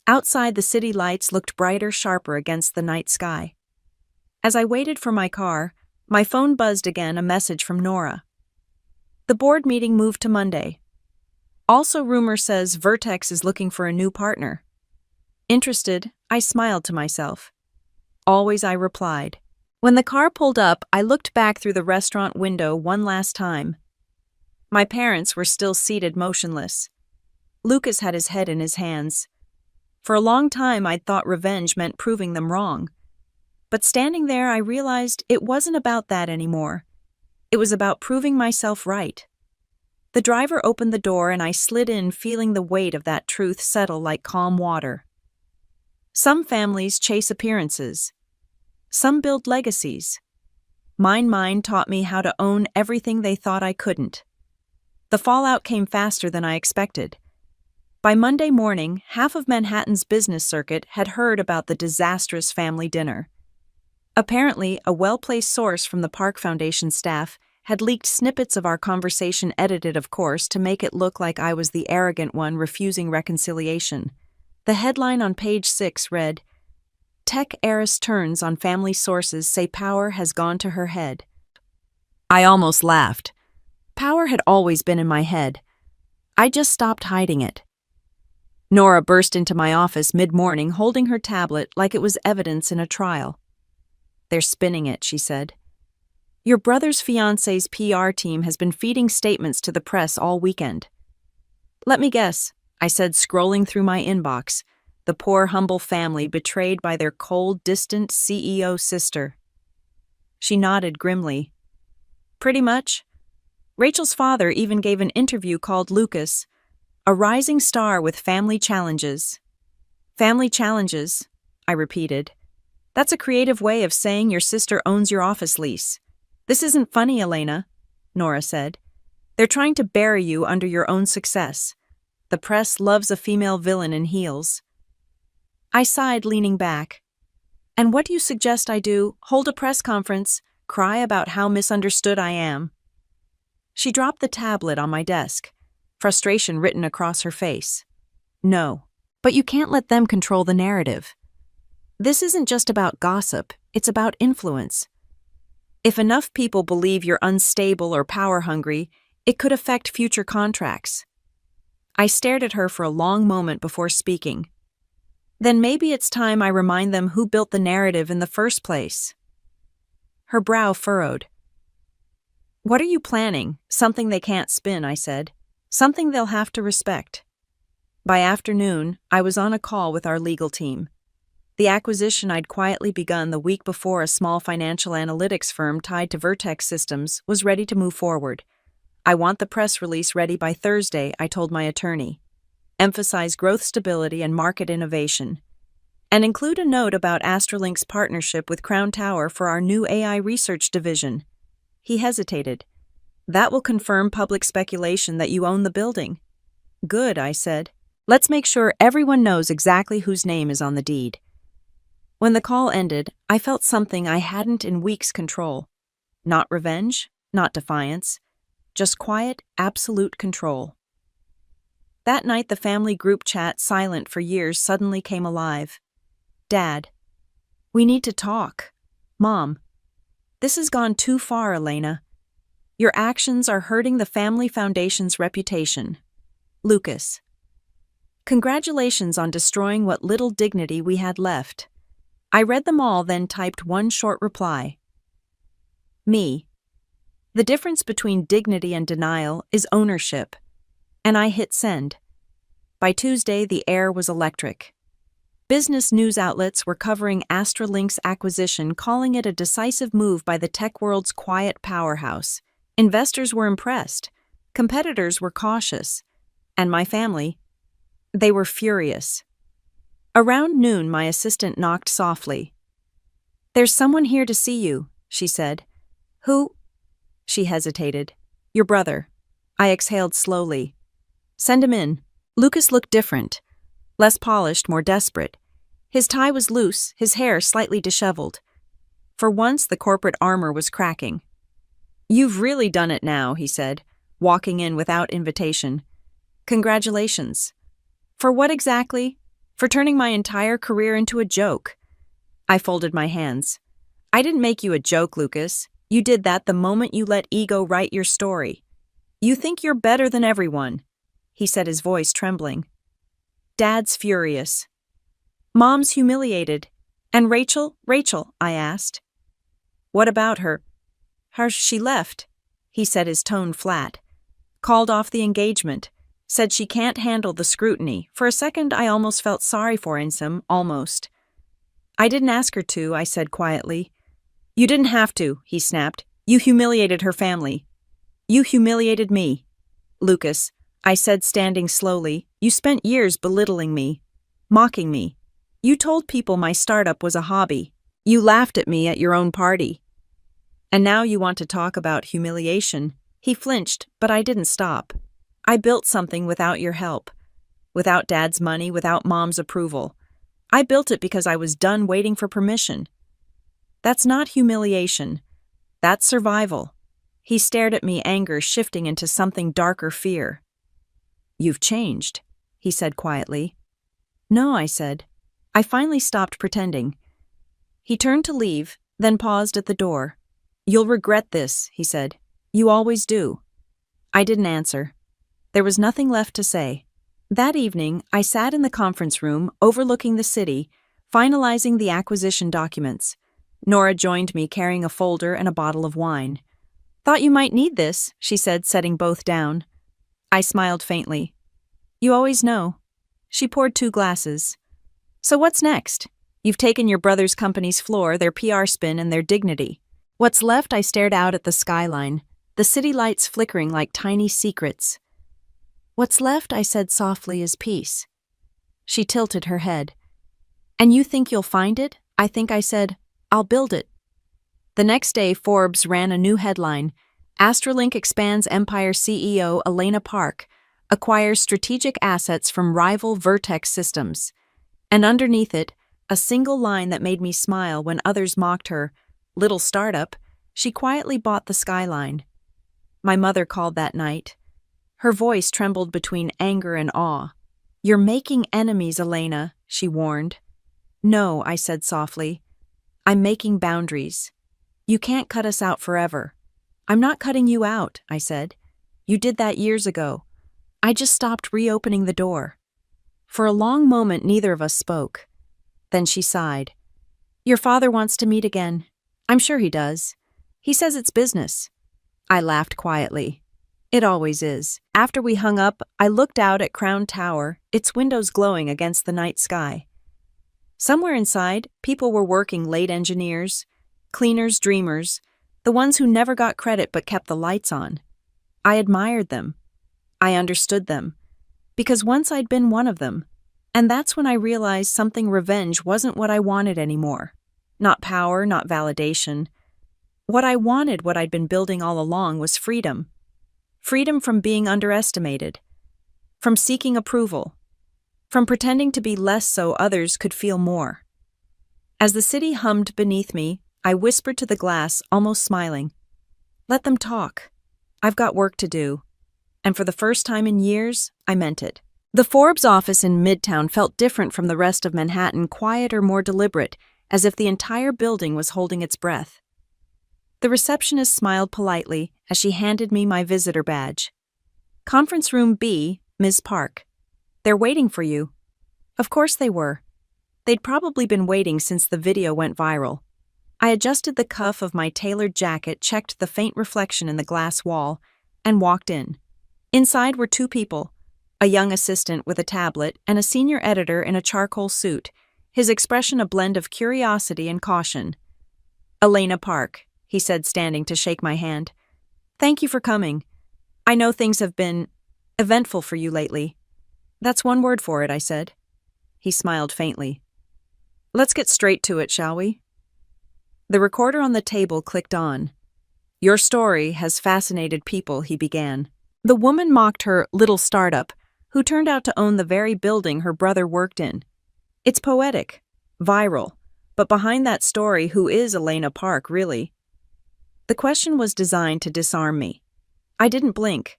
Outside, the city lights looked brighter, sharper against the night sky. As I waited for my car, my phone buzzed again, a message from Nora. The board meeting moved to Monday. Also, rumor says Vertex is looking for a new partner. Interested, I smiled to myself. Always, I replied. When the car pulled up, I looked back through the restaurant window one last time. My parents were still seated motionless. Lucas had his head in his hands. For a long time, I'd thought revenge meant proving them wrong. But standing there, I realized it wasn't about that anymore. It was about proving myself right. The driver opened the door and I slid in, feeling the weight of that truth settle like calm water. Some families chase appearances. Some build legacies. Mine taught me how to own everything they thought I couldn't. The fallout came faster than I expected. By Monday morning, half of Manhattan's business circuit had heard about the disastrous family dinner. Apparently, a well-placed source from the Park Foundation staff had leaked snippets of our conversation, edited, of course, to make it look like I was the arrogant one refusing reconciliation. The headline on page 6 read, "Tech heiress turns on family sources say power has gone to her head." I almost laughed. Power had always been in my head. I just stopped hiding it. Nora burst into my office mid-morning holding her tablet like it was evidence in a trial. "They're spinning it," she said. "Your brother's fiancé's PR team has been feeding statements to the press all weekend." "Let me guess," I said, scrolling through my inbox. The poor, humble family betrayed by their cold, distant CEO sister. She nodded grimly. "Pretty much. Rachel's father even gave an interview called Lucas, a rising star with family challenges." "Family challenges," I repeated. "That's a creative way of saying your sister owns your office lease." "This isn't funny, Elena," Nora said. "They're trying to bury you under your own success. The press loves a female villain in heels." I sighed, leaning back. "And what do you suggest I do? Hold a press conference? Cry about how misunderstood I am?" She dropped the tablet on my desk, frustration written across her face. "No, but you can't let them control the narrative. This isn't just about gossip, it's about influence. If enough people believe you're unstable or power-hungry, it could affect future contracts." I stared at her for a long moment before speaking. "Then maybe it's time I remind them who built the narrative in the first place." Her brow furrowed. "What are you planning? Something they can't spin," I said. "Something they'll have to respect." By afternoon, I was on a call with our legal team. The acquisition I'd quietly begun the week before a small financial analytics firm tied to Vertex Systems was ready to move forward. "I want the press release ready by Thursday," I told my attorney. "Emphasize growth stability and market innovation. And include a note about Astralink's partnership with Crown Tower for our new AI research division." He hesitated. "That will confirm public speculation that you own the building." "Good," I said. "Let's make sure everyone knows exactly whose name is on the deed." When the call ended, I felt something I hadn't in weeks control. Not revenge, not defiance, just quiet, absolute control. That night, the family group chat, silent for years, suddenly came alive. "Dad, we need to talk. Mom, this has gone too far, Elena. Your actions are hurting the family foundation's reputation. Lucas." Congratulations on destroying what little dignity we had left. I read them all, then typed one short reply. Me. The difference between dignity and denial is ownership. And I hit send. By Tuesday, the air was electric. Business news outlets were covering Astralink's acquisition, calling it a decisive move by the tech world's quiet powerhouse. Investors were impressed. Competitors were cautious. And my family, they were furious. Around noon, my assistant knocked softly. "There's someone here to see you," she said. "Who?" She hesitated. "Your brother." I exhaled slowly. "Send him in." Lucas looked different. Less polished, more desperate. His tie was loose, his hair slightly disheveled. For once, the corporate armor was cracking. "You've really done it now," he said, walking in without invitation. "Congratulations." "For what exactly?" "For turning my entire career into a joke." I folded my hands. "I didn't make you a joke, Lucas. You did that the moment you let ego write your story. You think you're better than everyone," he said, his voice trembling. "Dad's furious. Mom's humiliated. And Rachel, I asked. "What about her?" She left," he said, his tone flat. "Called off the engagement. Said she can't handle the scrutiny." For a second, I almost felt sorry for Insam, almost. "I didn't ask her to," I said quietly. "You didn't have to," he snapped. "You humiliated her family. You humiliated me." "Lucas," I said, standing slowly, "you spent years belittling me, mocking me. You told people my startup was a hobby. You laughed at me at your own party. And now you want to talk about humiliation." He flinched, but I didn't stop. "I built something without your help. Without Dad's money, without Mom's approval. I built it because I was done waiting for permission. That's not humiliation. That's survival. He stared at me, anger shifting into something darker, fear. You've changed, he said quietly. No, I said. I finally stopped pretending. He turned to leave, then paused at the door. You'll regret this, he said. You always do. I didn't answer. There was nothing left to say. That evening, I sat in the conference room overlooking the city, finalizing the acquisition documents. Nora joined me carrying a folder and a bottle of wine. Thought you might need this, she said, setting both down. I smiled faintly. You always know. She poured 2 glasses. So what's next? You've taken your brother's company's floor, their PR spin, and their dignity. What's left? I stared out at the skyline, the city lights flickering like tiny secrets. What's left, I said softly, is peace. She tilted her head. And you think you'll find it? I think I said, I'll build it. The next day, Forbes ran a new headline. Astrolink expands empire. CEO Elena Park acquires strategic assets from rival Vertex Systems. And underneath it, a single line that made me smile when others mocked her. Little startup, she quietly bought the skyline. My mother called that night. Her voice trembled between anger and awe. You're making enemies, Elena, she warned. No, I said softly. I'm making boundaries. You can't cut us out forever. I'm not cutting you out, I said. You did that years ago. I just stopped reopening the door. For a long moment, neither of us spoke. Then she sighed. Your father wants to meet again. I'm sure he does. He says it's business. I laughed quietly. It always is. After we hung up, I looked out at Crown Tower, its windows glowing against the night sky. Somewhere inside, people were working, late engineers, cleaners, dreamers, the ones who never got credit but kept the lights on. I admired them. I understood them. Because once I'd been one of them. And that's when I realized something. Revenge wasn't what I wanted anymore. Not power, not validation. What I wanted, what I'd been building all along, was freedom. Freedom from being underestimated. From seeking approval. From pretending to be less so others could feel more. As the city hummed beneath me, I whispered to the glass, almost smiling. Let them talk. I've got work to do. And for the first time in years, I meant it. The Forbes office in Midtown felt different from the rest of Manhattan, quieter, more deliberate, as if the entire building was holding its breath. The receptionist smiled politely as she handed me my visitor badge. Conference room B, Ms. Park. They're waiting for you. Of course they were. They'd probably been waiting since the video went viral. I adjusted the cuff of my tailored jacket, checked the faint reflection in the glass wall, and walked in. Inside were 2 people, a young assistant with a tablet and a senior editor in a charcoal suit, his expression a blend of curiosity and caution. Elena Park, he said, standing to shake my hand. Thank you for coming. I know things have been eventful for you lately. That's one word for it, I said. He smiled faintly. Let's get straight to it, shall we? The recorder on the table clicked on. Your story has fascinated people, he began. The woman mocked her little startup, who turned out to own the very building her brother worked in. It's poetic, viral, but behind that story, who is Elena Park, really? The question was designed to disarm me. I didn't blink.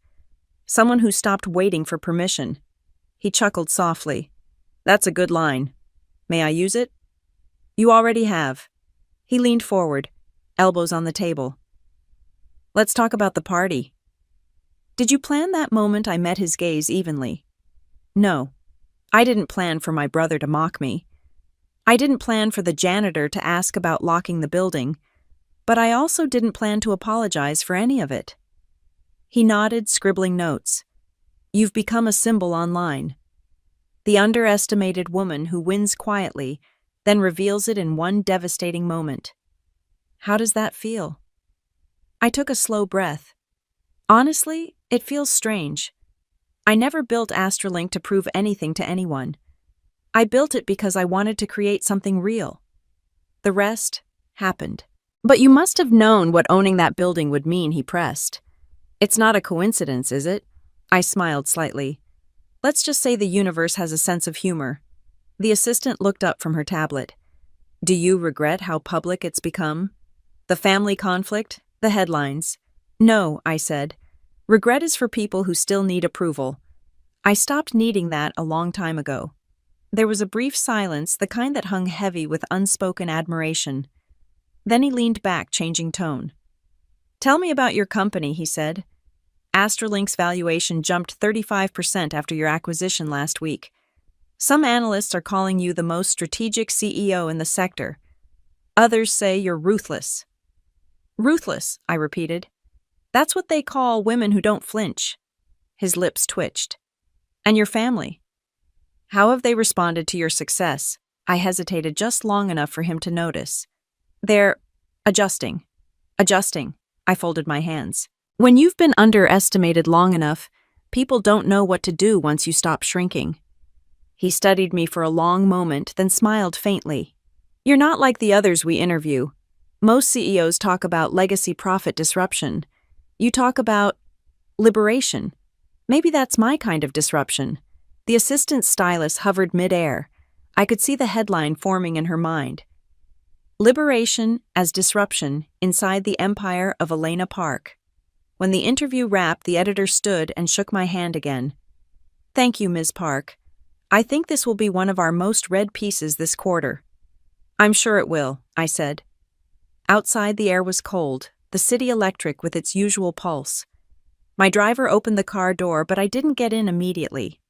Someone who stopped waiting for permission. He chuckled softly. That's a good line. May I use it? You already have. He leaned forward, elbows on the table. Let's talk about the party. Did you plan that moment? I met his gaze evenly. No. I didn't plan for my brother to mock me. I didn't plan for the janitor to ask about locking the building, but I also didn't plan to apologize for any of it. He nodded, scribbling notes. You've become a symbol online. The underestimated woman who wins quietly, then reveals it in one devastating moment. How does that feel? I took a slow breath. Honestly, it feels strange. I never built Astrolink to prove anything to anyone. I built it because I wanted to create something real. The rest happened. But you must have known what owning that building would mean, he pressed. It's not a coincidence, is it? I smiled slightly. Let's just say the universe has a sense of humor. The assistant looked up from her tablet. Do you regret how public it's become? The family conflict? The headlines? No, I said. Regret is for people who still need approval. I stopped needing that a long time ago. There was a brief silence, the kind that hung heavy with unspoken admiration. Then he leaned back, changing tone. Tell me about your company, he said. Astralink's valuation jumped 35% after your acquisition last week. Some analysts are calling you the most strategic CEO in the sector. Others say you're ruthless. Ruthless, I repeated. That's what they call women who don't flinch. His lips twitched. And your family? How have they responded to your success? I hesitated just long enough for him to notice. They're adjusting. Adjusting. I folded my hands. When you've been underestimated long enough, people don't know what to do once you stop shrinking. He studied me for a long moment, then smiled faintly. You're not like the others we interview. Most CEOs talk about legacy profit disruption. You talk about liberation. Maybe that's my kind of disruption. The assistant stylist hovered midair. I could see the headline forming in her mind. Liberation as disruption inside the empire of Elena Park. When the interview wrapped, the editor stood and shook my hand again. Thank you, Ms. Park. I think this will be one of our most read pieces this quarter. I'm sure it will, I said. Outside the air was cold, the city electric with its usual pulse. My driver opened the car door, but I didn't get in immediately.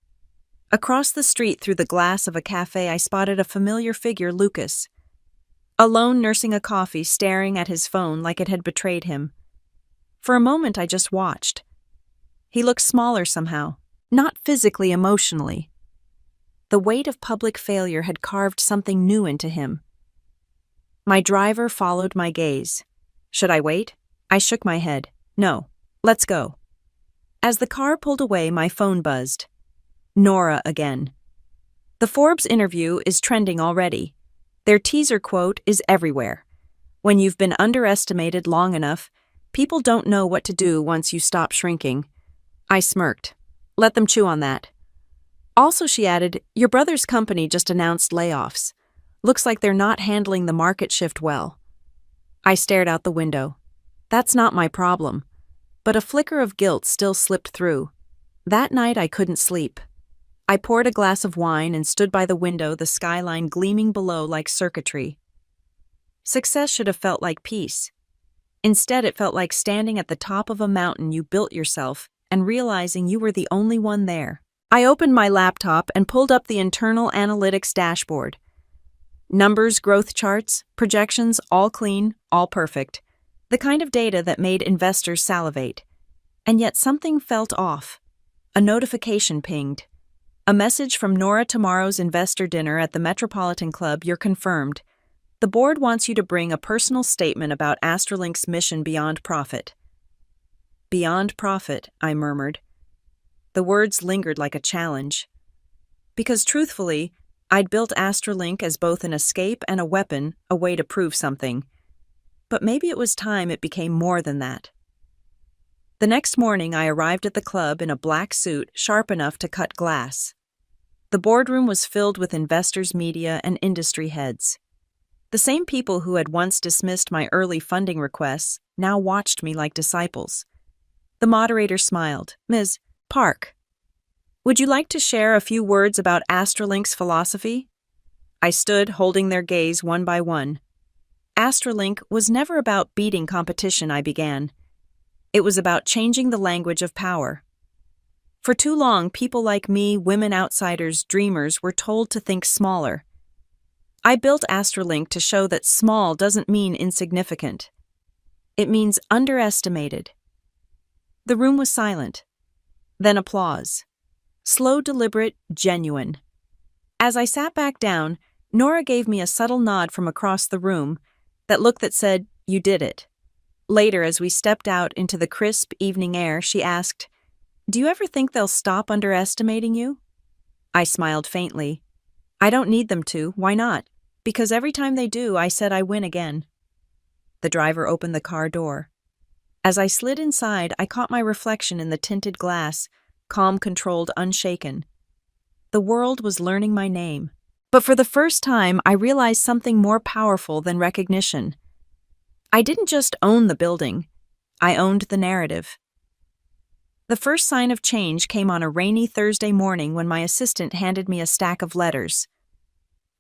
Across the street through the glass of a cafe, I spotted a familiar figure, Lucas. Alone nursing a coffee, staring at his phone like it had betrayed him. For a moment, I just watched. He looked smaller somehow, not physically, emotionally. The weight of public failure had carved something new into him. My driver followed my gaze. Should I wait? I shook my head. No, let's go. As the car pulled away, my phone buzzed. Nora again. The Forbes interview is trending already. Their teaser quote is everywhere. When you've been underestimated long enough, people don't know what to do once you stop shrinking. I smirked. Let them chew on that. Also, she added, your brother's company just announced layoffs. Looks like they're not handling the market shift well. I stared out the window. That's not my problem. But a flicker of guilt still slipped through. That night I couldn't sleep. I poured a glass of wine and stood by the window, the skyline gleaming below like circuitry. Success should have felt like peace. Instead, it felt like standing at the top of a mountain you built yourself and realizing you were the only one there. I opened my laptop and pulled up the internal analytics dashboard. Numbers, growth charts, projections, all clean, all perfect. The kind of data that made investors salivate. And yet something felt off. A notification pinged. A message from Nora. Tomorrow's investor dinner at the Metropolitan Club. You're confirmed. The board wants you to bring a personal statement about Astralink's mission beyond profit. Beyond profit, I murmured. The words lingered like a challenge. Because truthfully, I'd built Astralink as both an escape and a weapon, a way to prove something. But maybe it was time it became more than that. The next morning, I arrived at the club in a black suit sharp enough to cut glass. The boardroom was filled with investors, media, and industry heads. The same people who had once dismissed my early funding requests now watched me like disciples. The moderator smiled. Ms. Park, would you like to share a few words about Astralink's philosophy? I stood, holding their gaze one by one. Astralink was never about beating competition, I began. It was about changing the language of power. For too long, people like me, women outsiders, dreamers, were told to think smaller. I built Astralink to show that small doesn't mean insignificant. It means underestimated. The room was silent. Then applause. Slow, deliberate, genuine. As I sat back down, Nora gave me a subtle nod from across the room, that look that said, you did it. Later, as we stepped out into the crisp evening air, she asked, do you ever think they'll stop underestimating you? I smiled faintly. I don't need them to. Why not? Because every time they do, I said I win again. The driver opened the car door. As I slid inside, I caught my reflection in the tinted glass, calm, controlled, unshaken. The world was learning my name. But for the first time, I realized something more powerful than recognition. I didn't just own the building, I owned the narrative. The first sign of change came on a rainy Thursday morning when my assistant handed me a stack of letters.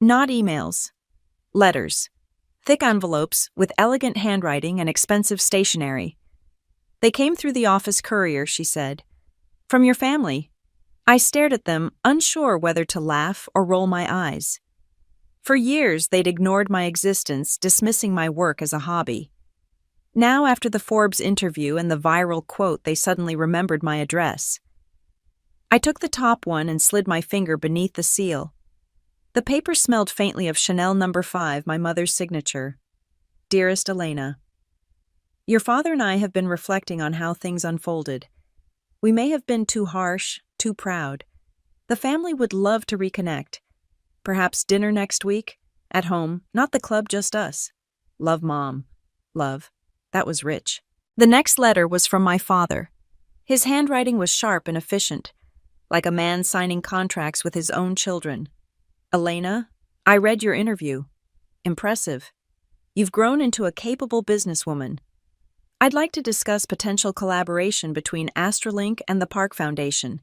Not emails. Letters. Thick envelopes with elegant handwriting and expensive stationery. They came through the office courier, she said. From your family. I stared at them, unsure whether to laugh or roll my eyes. For years, they'd ignored my existence, dismissing my work as a hobby. Now, after the Forbes interview and the viral quote, they suddenly remembered my address. I took the top one and slid my finger beneath the seal. The paper smelled faintly of Chanel No. 5, my mother's signature. Dearest Elena, your father and I have been reflecting on how things unfolded. We may have been too harsh, too proud. The family would love to reconnect. Perhaps dinner next week? At home, not the club, just us. Love, Mom. Love. That was rich. The next letter was from my father. His handwriting was sharp and efficient, like a man signing contracts with his own children. Elena, I read your interview. Impressive. You've grown into a capable businesswoman. I'd like to discuss potential collaboration between Astralink and the Park Foundation.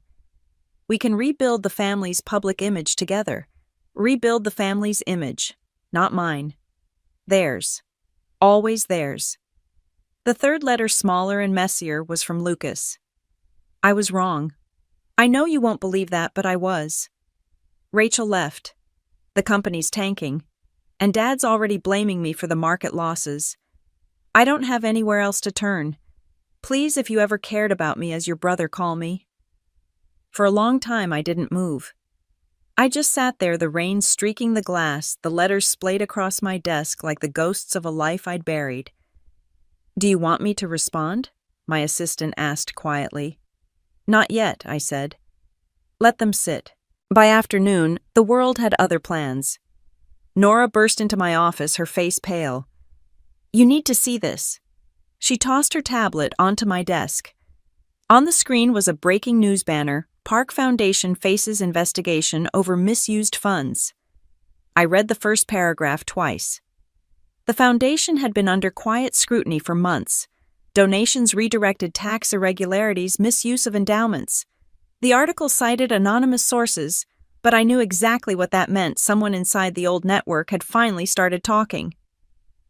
We can rebuild the family's public image together. Rebuild the family's image, not mine. Theirs. Always theirs. The third letter, smaller and messier, was from Lucas. I was wrong. I know you won't believe that, but I was. Rachel left. The company's tanking. And Dad's already blaming me for the market losses. I don't have anywhere else to turn. Please, if you ever cared about me as your brother, call me. For a long time, I didn't move. I just sat there, the rain streaking the glass, the letters splayed across my desk like the ghosts of a life I'd buried. Do you want me to respond? My assistant asked quietly. Not yet, I said. Let them sit. By afternoon, the world had other plans. Nora burst into my office, her face pale. You need to see this. She tossed her tablet onto my desk. On the screen was a breaking news banner, Park Foundation faces investigation over misused funds. I read the first paragraph twice. The foundation had been under quiet scrutiny for months. Donations redirected, tax irregularities, misuse of endowments. The article cited anonymous sources, but I knew exactly what that meant. Someone inside the old network had finally started talking.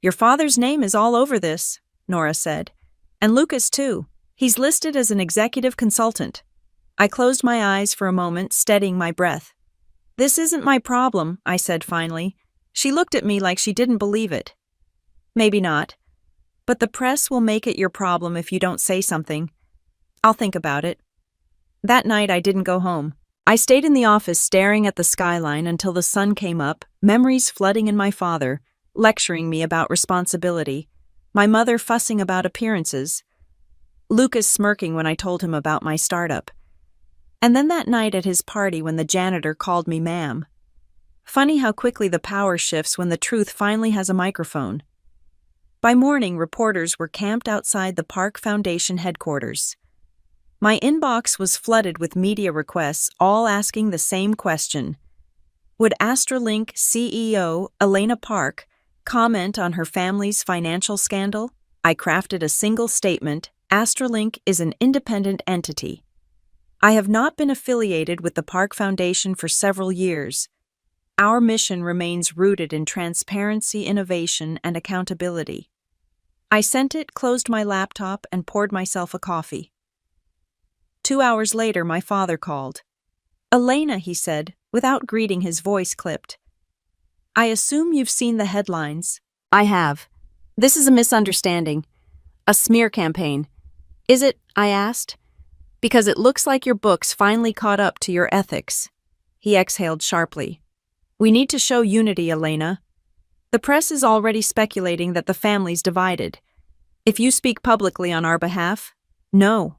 Your father's name is all over this, Nora said. And Lucas, too. He's listed as an executive consultant. I closed my eyes for a moment, steadying my breath. This isn't my problem, I said finally. She looked at me like she didn't believe it. Maybe not. But the press will make it your problem if you don't say something. I'll think about it. That night, I didn't go home. I stayed in the office staring at the skyline until the sun came up, memories flooding in my father, lecturing me about responsibility, my mother fussing about appearances, Lucas smirking when I told him about my startup. And then that night at his party when the janitor called me ma'am. Funny how quickly the power shifts when the truth finally has a microphone. By morning, reporters were camped outside the Park Foundation headquarters. My inbox was flooded with media requests, all asking the same question. Would Astralink CEO Elena Park comment on her family's financial scandal? I crafted a single statement: Astralink is an independent entity. I have not been affiliated with the Park Foundation for several years. Our mission remains rooted in transparency, innovation, and accountability. I sent it, closed my laptop, and poured myself a coffee. 2 hours later, my father called. Elena, he said, without greeting, his voice clipped. I assume you've seen the headlines. I have. This is a misunderstanding. A smear campaign. Is it? I asked. Because it looks like your book's finally caught up to your ethics. He exhaled sharply. We need to show unity, Elena. The press is already speculating that the family's divided. If you speak publicly on our behalf, no.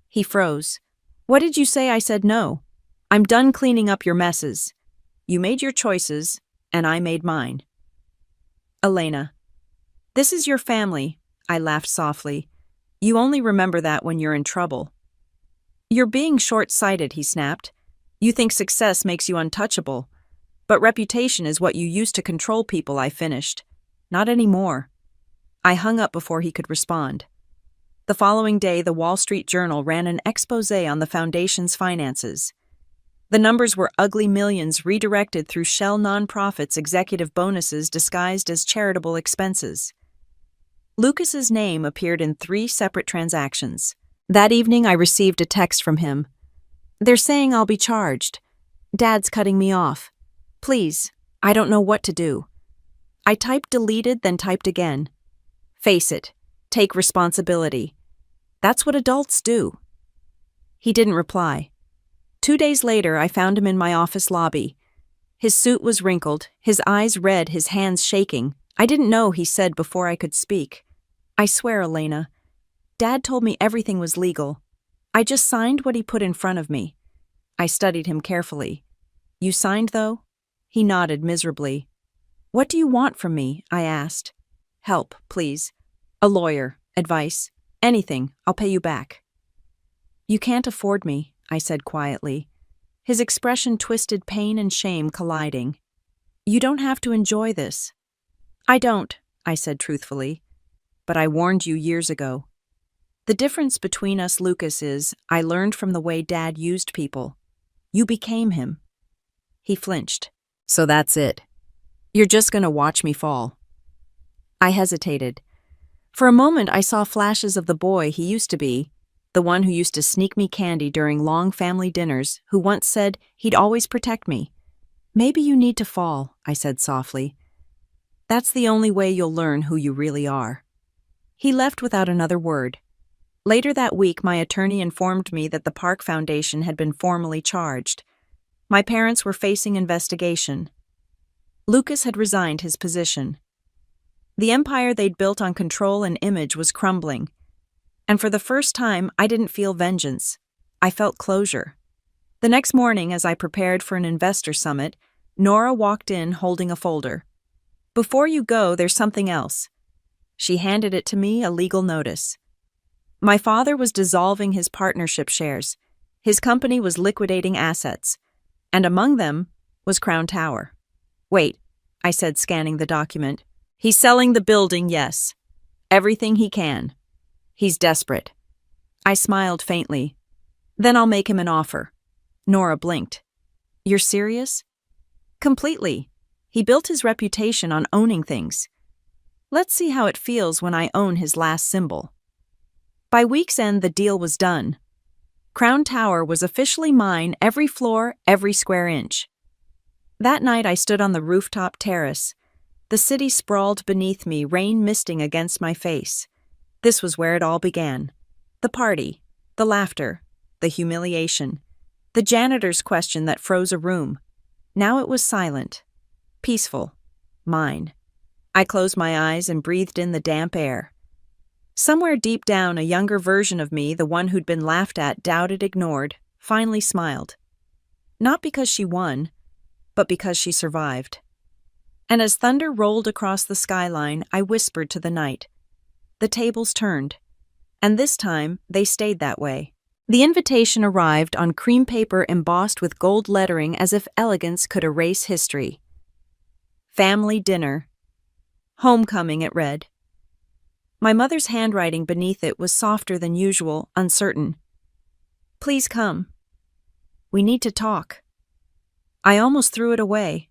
He froze. What did you say? I said no. I'm done cleaning up your messes. You made your choices, and I made mine. Elena. This is your family, I laughed softly. You only remember that when you're in trouble. You're being short-sighted, he snapped. You think success makes you untouchable. But reputation is what you use to control people, I finished. Not anymore. I hung up before he could respond. The following day, the Wall Street Journal ran an exposé on the foundation's finances. The numbers were ugly millions redirected through shell nonprofits' executive bonuses disguised as charitable expenses. Lucas's name appeared in 3 separate transactions. That evening, I received a text from him. "They're saying I'll be charged. Dad's cutting me off. Please, I don't know what to do." I typed deleted, then typed again. "Face it. Take responsibility. That's what adults do." He didn't reply. 2 days later, I found him in my office lobby. His suit was wrinkled, his eyes red, his hands shaking. I didn't know, he said before I could speak. "I swear, Elena, Dad told me everything was legal. I just signed what he put in front of me." I studied him carefully. "You signed, though?" He nodded miserably. "What do you want from me?" I asked. "Help, please. A lawyer, advice, anything. I'll pay you back." "You can't afford me," I said quietly. His expression twisted, pain and shame colliding. "You don't have to enjoy this." "I don't," I said truthfully. "But I warned you years ago. The difference between us, Lucas, is I learned from the way Dad used people. You became him." He flinched. "So that's it. You're just gonna watch me fall." I hesitated. For a moment, I saw flashes of the boy he used to be, the one who used to sneak me candy during long family dinners, who once said he'd always protect me. "Maybe you need to fall," I said softly. "That's the only way you'll learn who you really are." He left without another word. Later that week, my attorney informed me that the Park Foundation had been formally charged. My parents were facing investigation. Lucas had resigned his position. The empire they'd built on control and image was crumbling. And for the first time, I didn't feel vengeance. I felt closure. The next morning, as I prepared for an investor summit, Nora walked in holding a folder. "Before you go, there's something else." She handed it to me, a legal notice. My father was dissolving his partnership shares. His company was liquidating assets. And among them was Crown Tower. "Wait," I said, scanning the document. "He's selling the building, yes. Everything he can. He's desperate." I smiled faintly. "Then I'll make him an offer." Nora blinked. "You're serious?" "Completely. He built his reputation on owning things. Let's see how it feels when I own his last symbol." By week's end, the deal was done. Crown Tower was officially mine, every floor, every square inch. That night, I stood on the rooftop terrace. The city sprawled beneath me, rain misting against my face. This was where it all began. The party, the laughter, the humiliation, the janitor's question that froze a room. Now it was silent, peaceful, mine. I closed my eyes and breathed in the damp air. Somewhere deep down, a younger version of me, the one who'd been laughed at, doubted, ignored, finally smiled. Not because she won, but because she survived. And as thunder rolled across the skyline, I whispered to the night. The tables turned, and this time they stayed that way. The invitation arrived on cream paper embossed with gold lettering as if elegance could erase history. "Family dinner. Homecoming," it read. My mother's handwriting beneath it was softer than usual, uncertain. "Please come. We need to talk." I almost threw it away.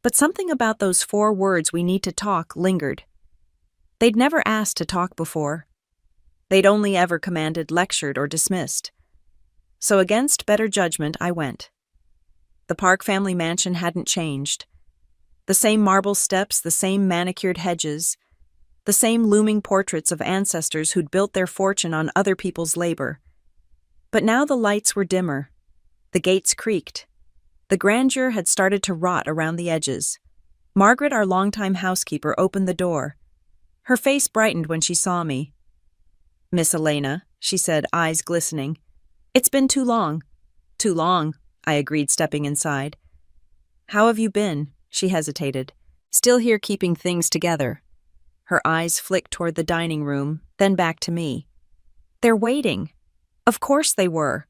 But something about those 4 words, "we need to talk," lingered. They'd never asked to talk before. They'd only ever commanded, lectured, or dismissed. So against better judgment, I went. The Park family mansion hadn't changed. The same marble steps, the same manicured hedges, the same looming portraits of ancestors who'd built their fortune on other people's labor. But now the lights were dimmer. The gates creaked. The grandeur had started to rot around the edges. Margaret, our longtime housekeeper, opened the door. Her face brightened when she saw me. "Miss Elena," she said, eyes glistening. "It's been too long." "Too long," I agreed, stepping inside. "How have you been?" She hesitated. "Still here keeping things together." Her eyes flicked toward the dining room, then back to me. "They're waiting." Of course they were.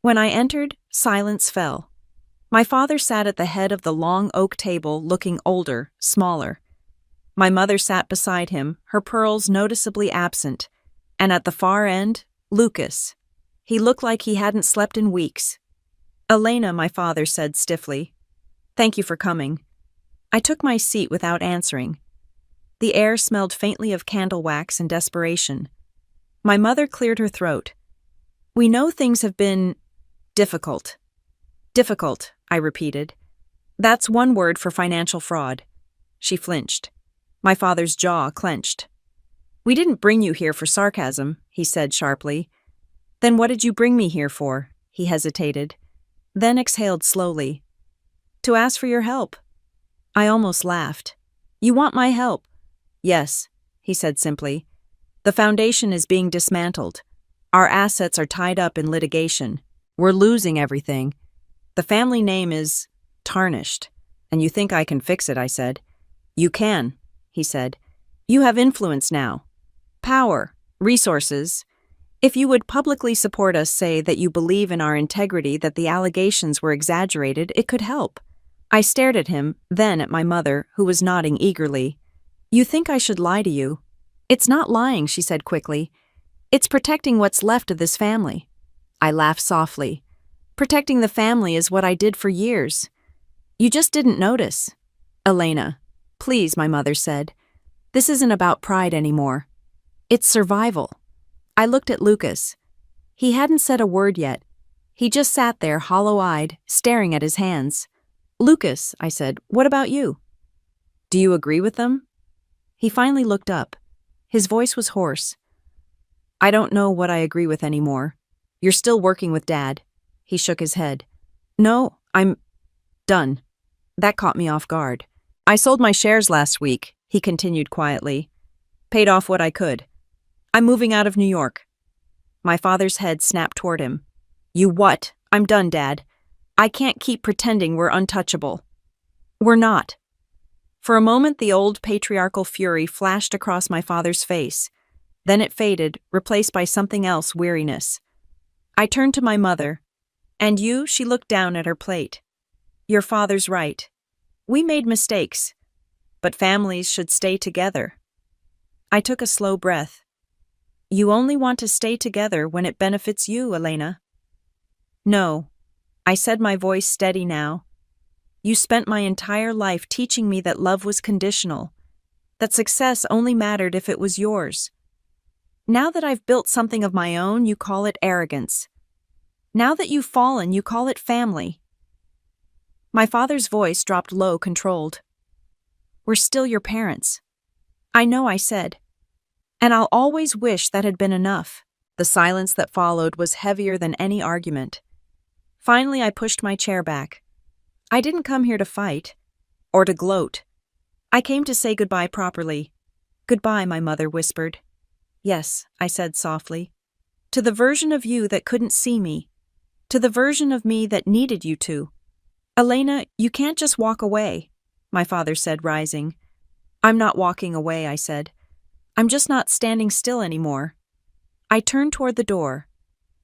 When I entered, silence fell. My father sat at the head of the long oak table, looking older, smaller. My mother sat beside him, her pearls noticeably absent, and at the far end, Lucas. He looked like he hadn't slept in weeks. "Elena," my father said stiffly. "Thank you for coming." I took my seat without answering. The air smelled faintly of candle wax and desperation. My mother cleared her throat. "We know things have been difficult." "Difficult," I repeated. "That's one word for financial fraud." She flinched. My father's jaw clenched. "We didn't bring you here for sarcasm," he said sharply. "Then what did you bring me here for?" He hesitated, then exhaled slowly. "To ask for your help." I almost laughed. "You want my help?" "Yes," he said simply. "The foundation is being dismantled. Our assets are tied up in litigation. We're losing everything. The family name is tarnished. And you think I can fix it," I said. "You can," he said. "You have influence now. Power, resources. If you would publicly support us, say that you believe in our integrity, that the allegations were exaggerated, it could help." I stared at him, then at my mother, who was nodding eagerly. "You think I should lie to you?" "It's not lying," she said quickly. "It's protecting what's left of this family." I laughed softly. "Protecting the family is what I did for years. You just didn't notice." "Elena, please," my mother said. "This isn't about pride anymore. It's survival." I looked at Lucas. He hadn't said a word yet. He just sat there, hollow-eyed, staring at his hands. "Lucas," I said, "what about you? Do you agree with them?" He finally looked up. His voice was hoarse. "I don't know what I agree with anymore. You're still working with Dad." He shook his head. "No, I'm done." That caught me off guard. "I sold my shares last week," he continued quietly. "Paid off what I could. I'm moving out of New York." My father's head snapped toward him. "You what?" "I'm done, Dad. I can't keep pretending we're untouchable." "We're not." For a moment, the old patriarchal fury flashed across my father's face. Then it faded, replaced by something else, weariness. I turned to my mother. "And you?" She looked down at her plate. "Your father's right. We made mistakes, but families should stay together." I took a slow breath. "You only want to stay together when it benefits you, Elena." "No," I said, my voice steady now. "You spent my entire life teaching me that love was conditional, that success only mattered if it was yours. Now that I've built something of my own, you call it arrogance. Now that you've fallen, you call it family." My father's voice dropped low, controlled. "We're still your parents." "I know," I said. "And I'll always wish that had been enough." The silence that followed was heavier than any argument. Finally, I pushed my chair back. I didn't come here to fight, or to gloat. I came to say goodbye properly. "Goodbye," my mother whispered. "Yes," I said softly. "To the version of you that couldn't see me. To the version of me that needed you to." "Elena, you can't just walk away," my father said, rising. "I'm not walking away," I said. "I'm just not standing still anymore." I turned toward the door.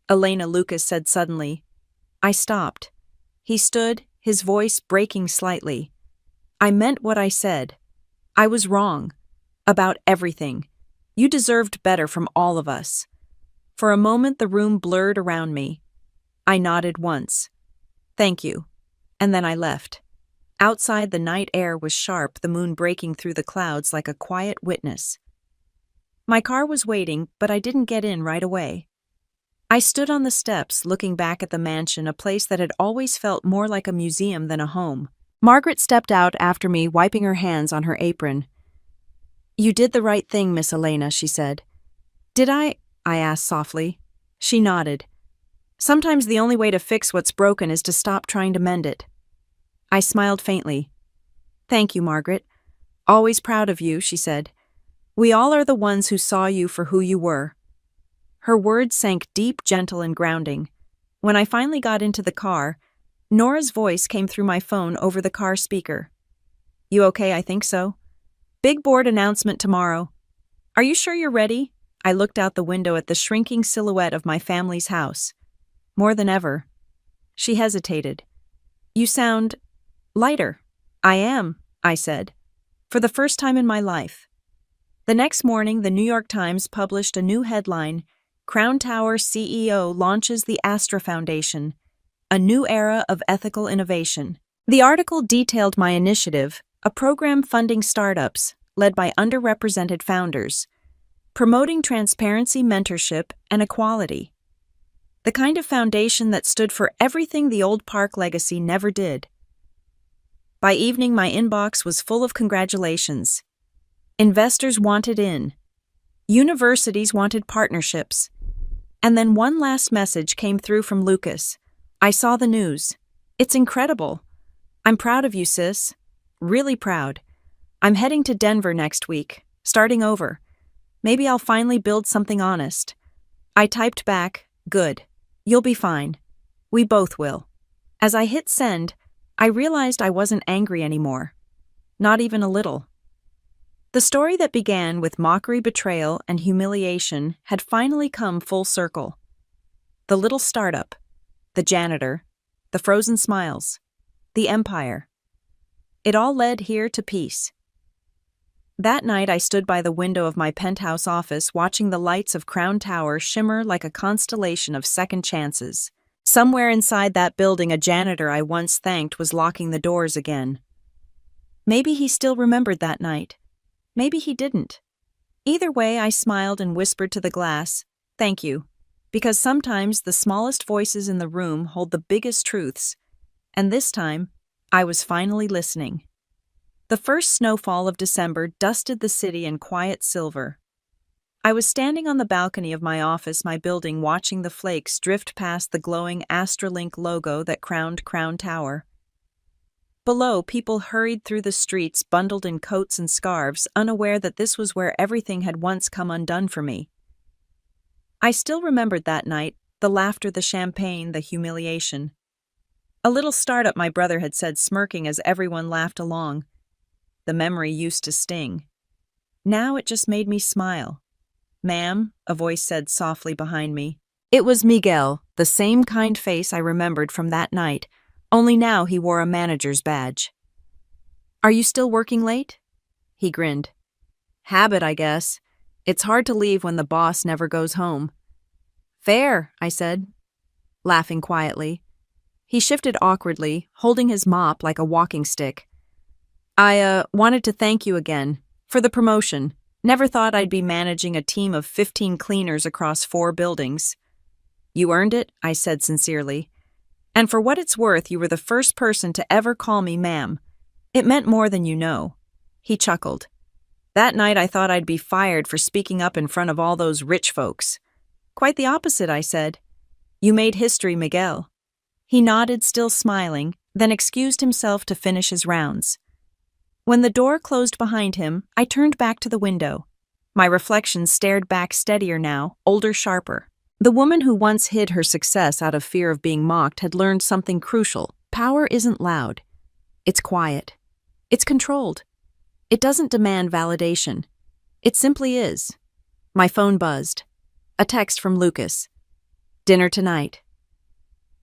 "Elena," Lucas said suddenly. I stopped. He stood, his voice breaking slightly. "I meant what I said. I was wrong. About everything. You deserved better from all of us." For a moment the room blurred around me. I nodded once. "Thank you." And then I left. Outside, the night air was sharp, the moon breaking through the clouds like a quiet witness. My car was waiting, but I didn't get in right away. I stood on the steps, looking back at the mansion, a place that had always felt more like a museum than a home. Margaret stepped out after me, wiping her hands on her apron. "You did the right thing, Miss Elena," she said. "Did I?" I asked softly. She nodded. "Sometimes the only way to fix what's broken is to stop trying to mend it." I smiled faintly. "Thank you, Margaret. Always proud of you," she said. "We all are the ones who saw you for who you were." Her words sank deep, gentle, and grounding. When I finally got into the car, Nora's voice came through my phone over the car speaker. "You okay? I think so. Big board announcement tomorrow. Are you sure you're ready?" I looked out the window at the shrinking silhouette of my family's house. "More than ever." She hesitated. You sound lighter. I am, I said, for the first time in my life. The next morning, the New York Times published a new headline: Crown Tower CEO launches the Astra Foundation, a new era of ethical innovation. The article detailed my initiative, a program funding startups, led by underrepresented founders, promoting transparency, mentorship, and equality. The kind of foundation that stood for everything the old park legacy never did. By evening, my inbox was full of congratulations. Investors wanted in. Universities wanted partnerships. And then one last message came through from Lucas. I saw the news. It's incredible. I'm proud of you, sis. Really proud. I'm heading to Denver next week, starting over. Maybe I'll finally build something honest. I typed back, good. You'll be fine. We both will. As I hit send, I realized I wasn't angry anymore. Not even a little. The story that began with mockery, betrayal, and humiliation had finally come full circle. The little startup, the janitor, the frozen smiles, the empire. It all led here to peace. That night I stood by the window of my penthouse office watching the lights of Crown Tower shimmer like a constellation of second chances. Somewhere inside that building, a janitor I once thanked was locking the doors again. Maybe he still remembered that night. Maybe he didn't. Either way, I smiled and whispered to the glass, "Thank you," because sometimes the smallest voices in the room hold the biggest truths, and this time, I was finally listening. The first snowfall of December dusted the city in quiet silver. I was standing on the balcony of my office, my building, watching the flakes drift past the glowing Astralink logo that crowned Crown Tower. Below, people hurried through the streets, bundled in coats and scarves, unaware that this was where everything had once come undone for me. I still remembered that night, the laughter, the champagne, the humiliation. A little startup, my brother had said, smirking as everyone laughed along. The memory used to sting. Now it just made me smile. "Ma'am," a voice said softly behind me. It was Miguel, the same kind face I remembered from that night, only now he wore a manager's badge. "Are you still working late?" He grinned. "Habit, I guess. It's hard to leave when the boss never goes home." "Fair," I said, laughing quietly. He shifted awkwardly, holding his mop like a walking stick. I wanted to thank you again for the promotion. Never thought I'd be managing a team of 15 cleaners across 4 buildings." "You earned it," I said sincerely. "And for what it's worth, you were the first person to ever call me ma'am. It meant more than you know." He chuckled. "That night I thought I'd be fired for speaking up in front of all those rich folks." "Quite the opposite," I said. "You made history, Miguel." He nodded, still smiling, then excused himself to finish his rounds. When the door closed behind him, I turned back to the window. My reflection stared back, steadier now, older, sharper. The woman who once hid her success out of fear of being mocked had learned something crucial. Power isn't loud. It's quiet. It's controlled. It doesn't demand validation. It simply is. My phone buzzed. A text from Lucas. "Dinner tonight.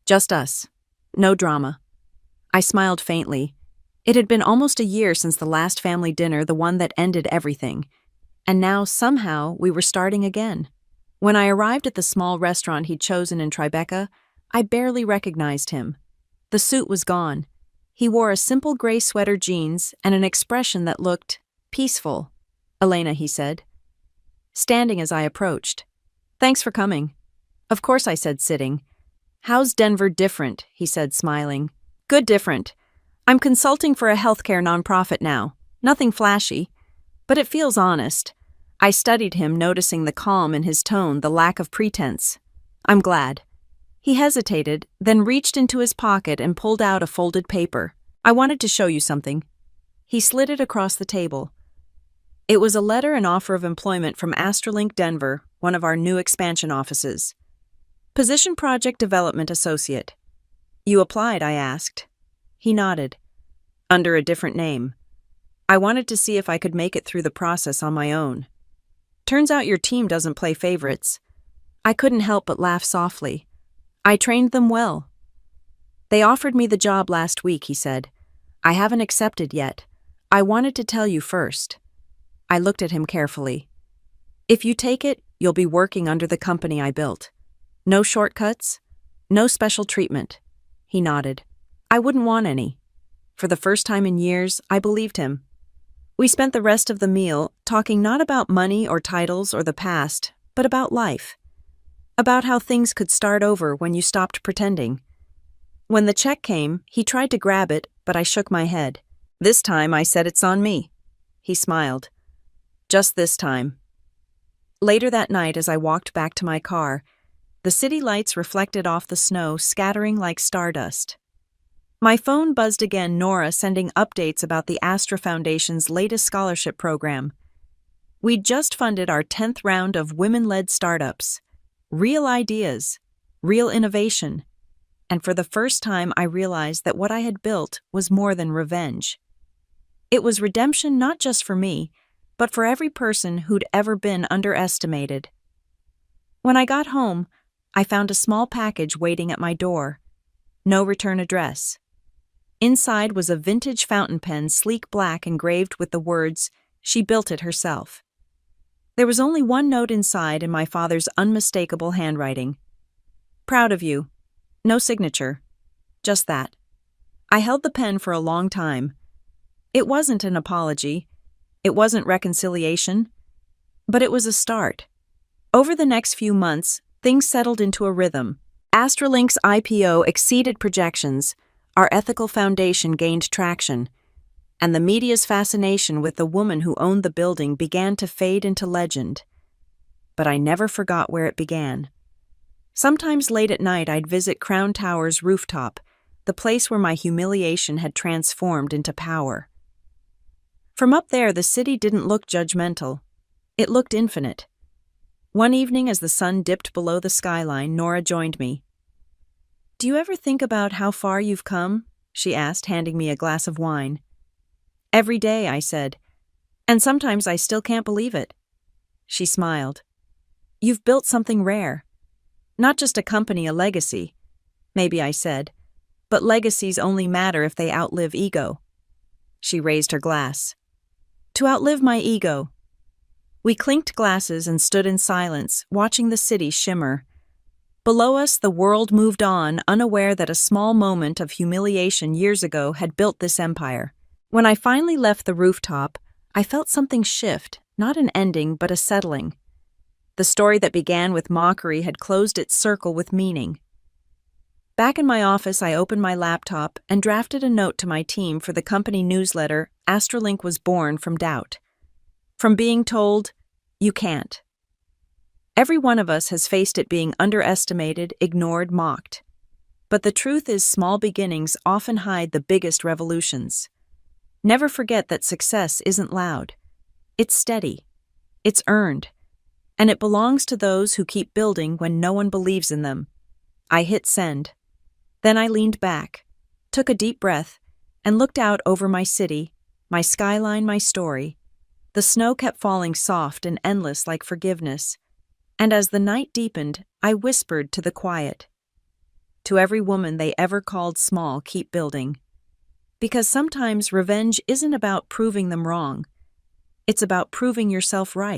Just us. No drama." I smiled faintly. It had been almost a year since the last family dinner, the one that ended everything. And now, somehow, we were starting again. When I arrived at the small restaurant he'd chosen in Tribeca, I barely recognized him. The suit was gone. He wore a simple gray sweater, jeans, and an expression that looked peaceful. "Elena," he said, standing as I approached. "Thanks for coming." "Of course," I said, sitting. "How's Denver different?" he said, smiling. "Good different. I'm consulting for a healthcare nonprofit now. Nothing flashy, but it feels honest." I studied him, noticing the calm in his tone, the lack of pretense. "I'm glad." He hesitated, then reached into his pocket and pulled out a folded paper. "I wanted to show you something." He slid it across the table. It was a letter and offer of employment from Astralink Denver, one of our new expansion offices. Position Project Development Associate. "You applied?" I asked. He nodded. "Under a different name. I wanted to see if I could make it through the process on my own. Turns out your team doesn't play favorites." I couldn't help but laugh softly. "I trained them well." They offered me the job last week, he said. I haven't accepted yet. I wanted to tell you first. I looked at him carefully. If you take it, you'll be working under the company I built. No shortcuts, no special treatment. He nodded. I wouldn't want any. For the first time in years, I believed him. We spent the rest of the meal talking not about money or titles or the past, but about life. About how things could start over when you stopped pretending. When the check came, he tried to grab it, but I shook my head. This time I said it's on me. He smiled. Just this time. Later that night, as I walked back to my car, the city lights reflected off the snow, scattering like stardust. My phone buzzed again, Nora sending updates about the Astra Foundation's latest scholarship program. We'd just funded our 10th round of women-led startups. Real ideas, real innovation. And for the first time, I realized that what I had built was more than revenge. It was redemption not just for me, but for every person who'd ever been underestimated. When I got home, I found a small package waiting at my door. No return address. Inside was a vintage fountain pen, sleek black, engraved with the words, "She built it herself." There was only one note inside in my father's unmistakable handwriting. Proud of you. No signature. Just that. I held the pen for a long time. It wasn't an apology. It wasn't reconciliation. But it was a start. Over the next few months, things settled into a rhythm. Astralink's IPO exceeded projections, our ethical foundation gained traction, and the media's fascination with the woman who owned the building began to fade into legend. But I never forgot where it began. Sometimes late at night I'd visit Crown Tower's rooftop, the place where my humiliation had transformed into power. From up there, the city didn't look judgmental. It looked infinite. One evening, as the sun dipped below the skyline, Nora joined me. "Do you ever think about how far you've come?" she asked, handing me a glass of wine. "Every day," I said, "and sometimes I still can't believe it." She smiled. "You've built something rare. Not just a company, a legacy." "Maybe," I said, "but legacies only matter if they outlive ego." She raised her glass. "To outlive my ego." We clinked glasses and stood in silence, watching the city shimmer. Below us, the world moved on, unaware that a small moment of humiliation years ago had built this empire. When I finally left the rooftop, I felt something shift, not an ending, but a settling. The story that began with mockery had closed its circle with meaning. Back in my office, I opened my laptop and drafted a note to my team for the company newsletter. Astralink was born from doubt. From being told, "You can't." Every one of us has faced it, being underestimated, ignored, mocked. But the truth is, small beginnings often hide the biggest revolutions. Never forget that success isn't loud. It's steady. It's earned. And it belongs to those who keep building when no one believes in them. I hit send. Then I leaned back, took a deep breath, and looked out over my city, my skyline, my story. The snow kept falling soft and endless like forgiveness. And as the night deepened, I whispered to the quiet. To every woman they ever called small, keep building. Because sometimes revenge isn't about proving them wrong. It's about proving yourself right.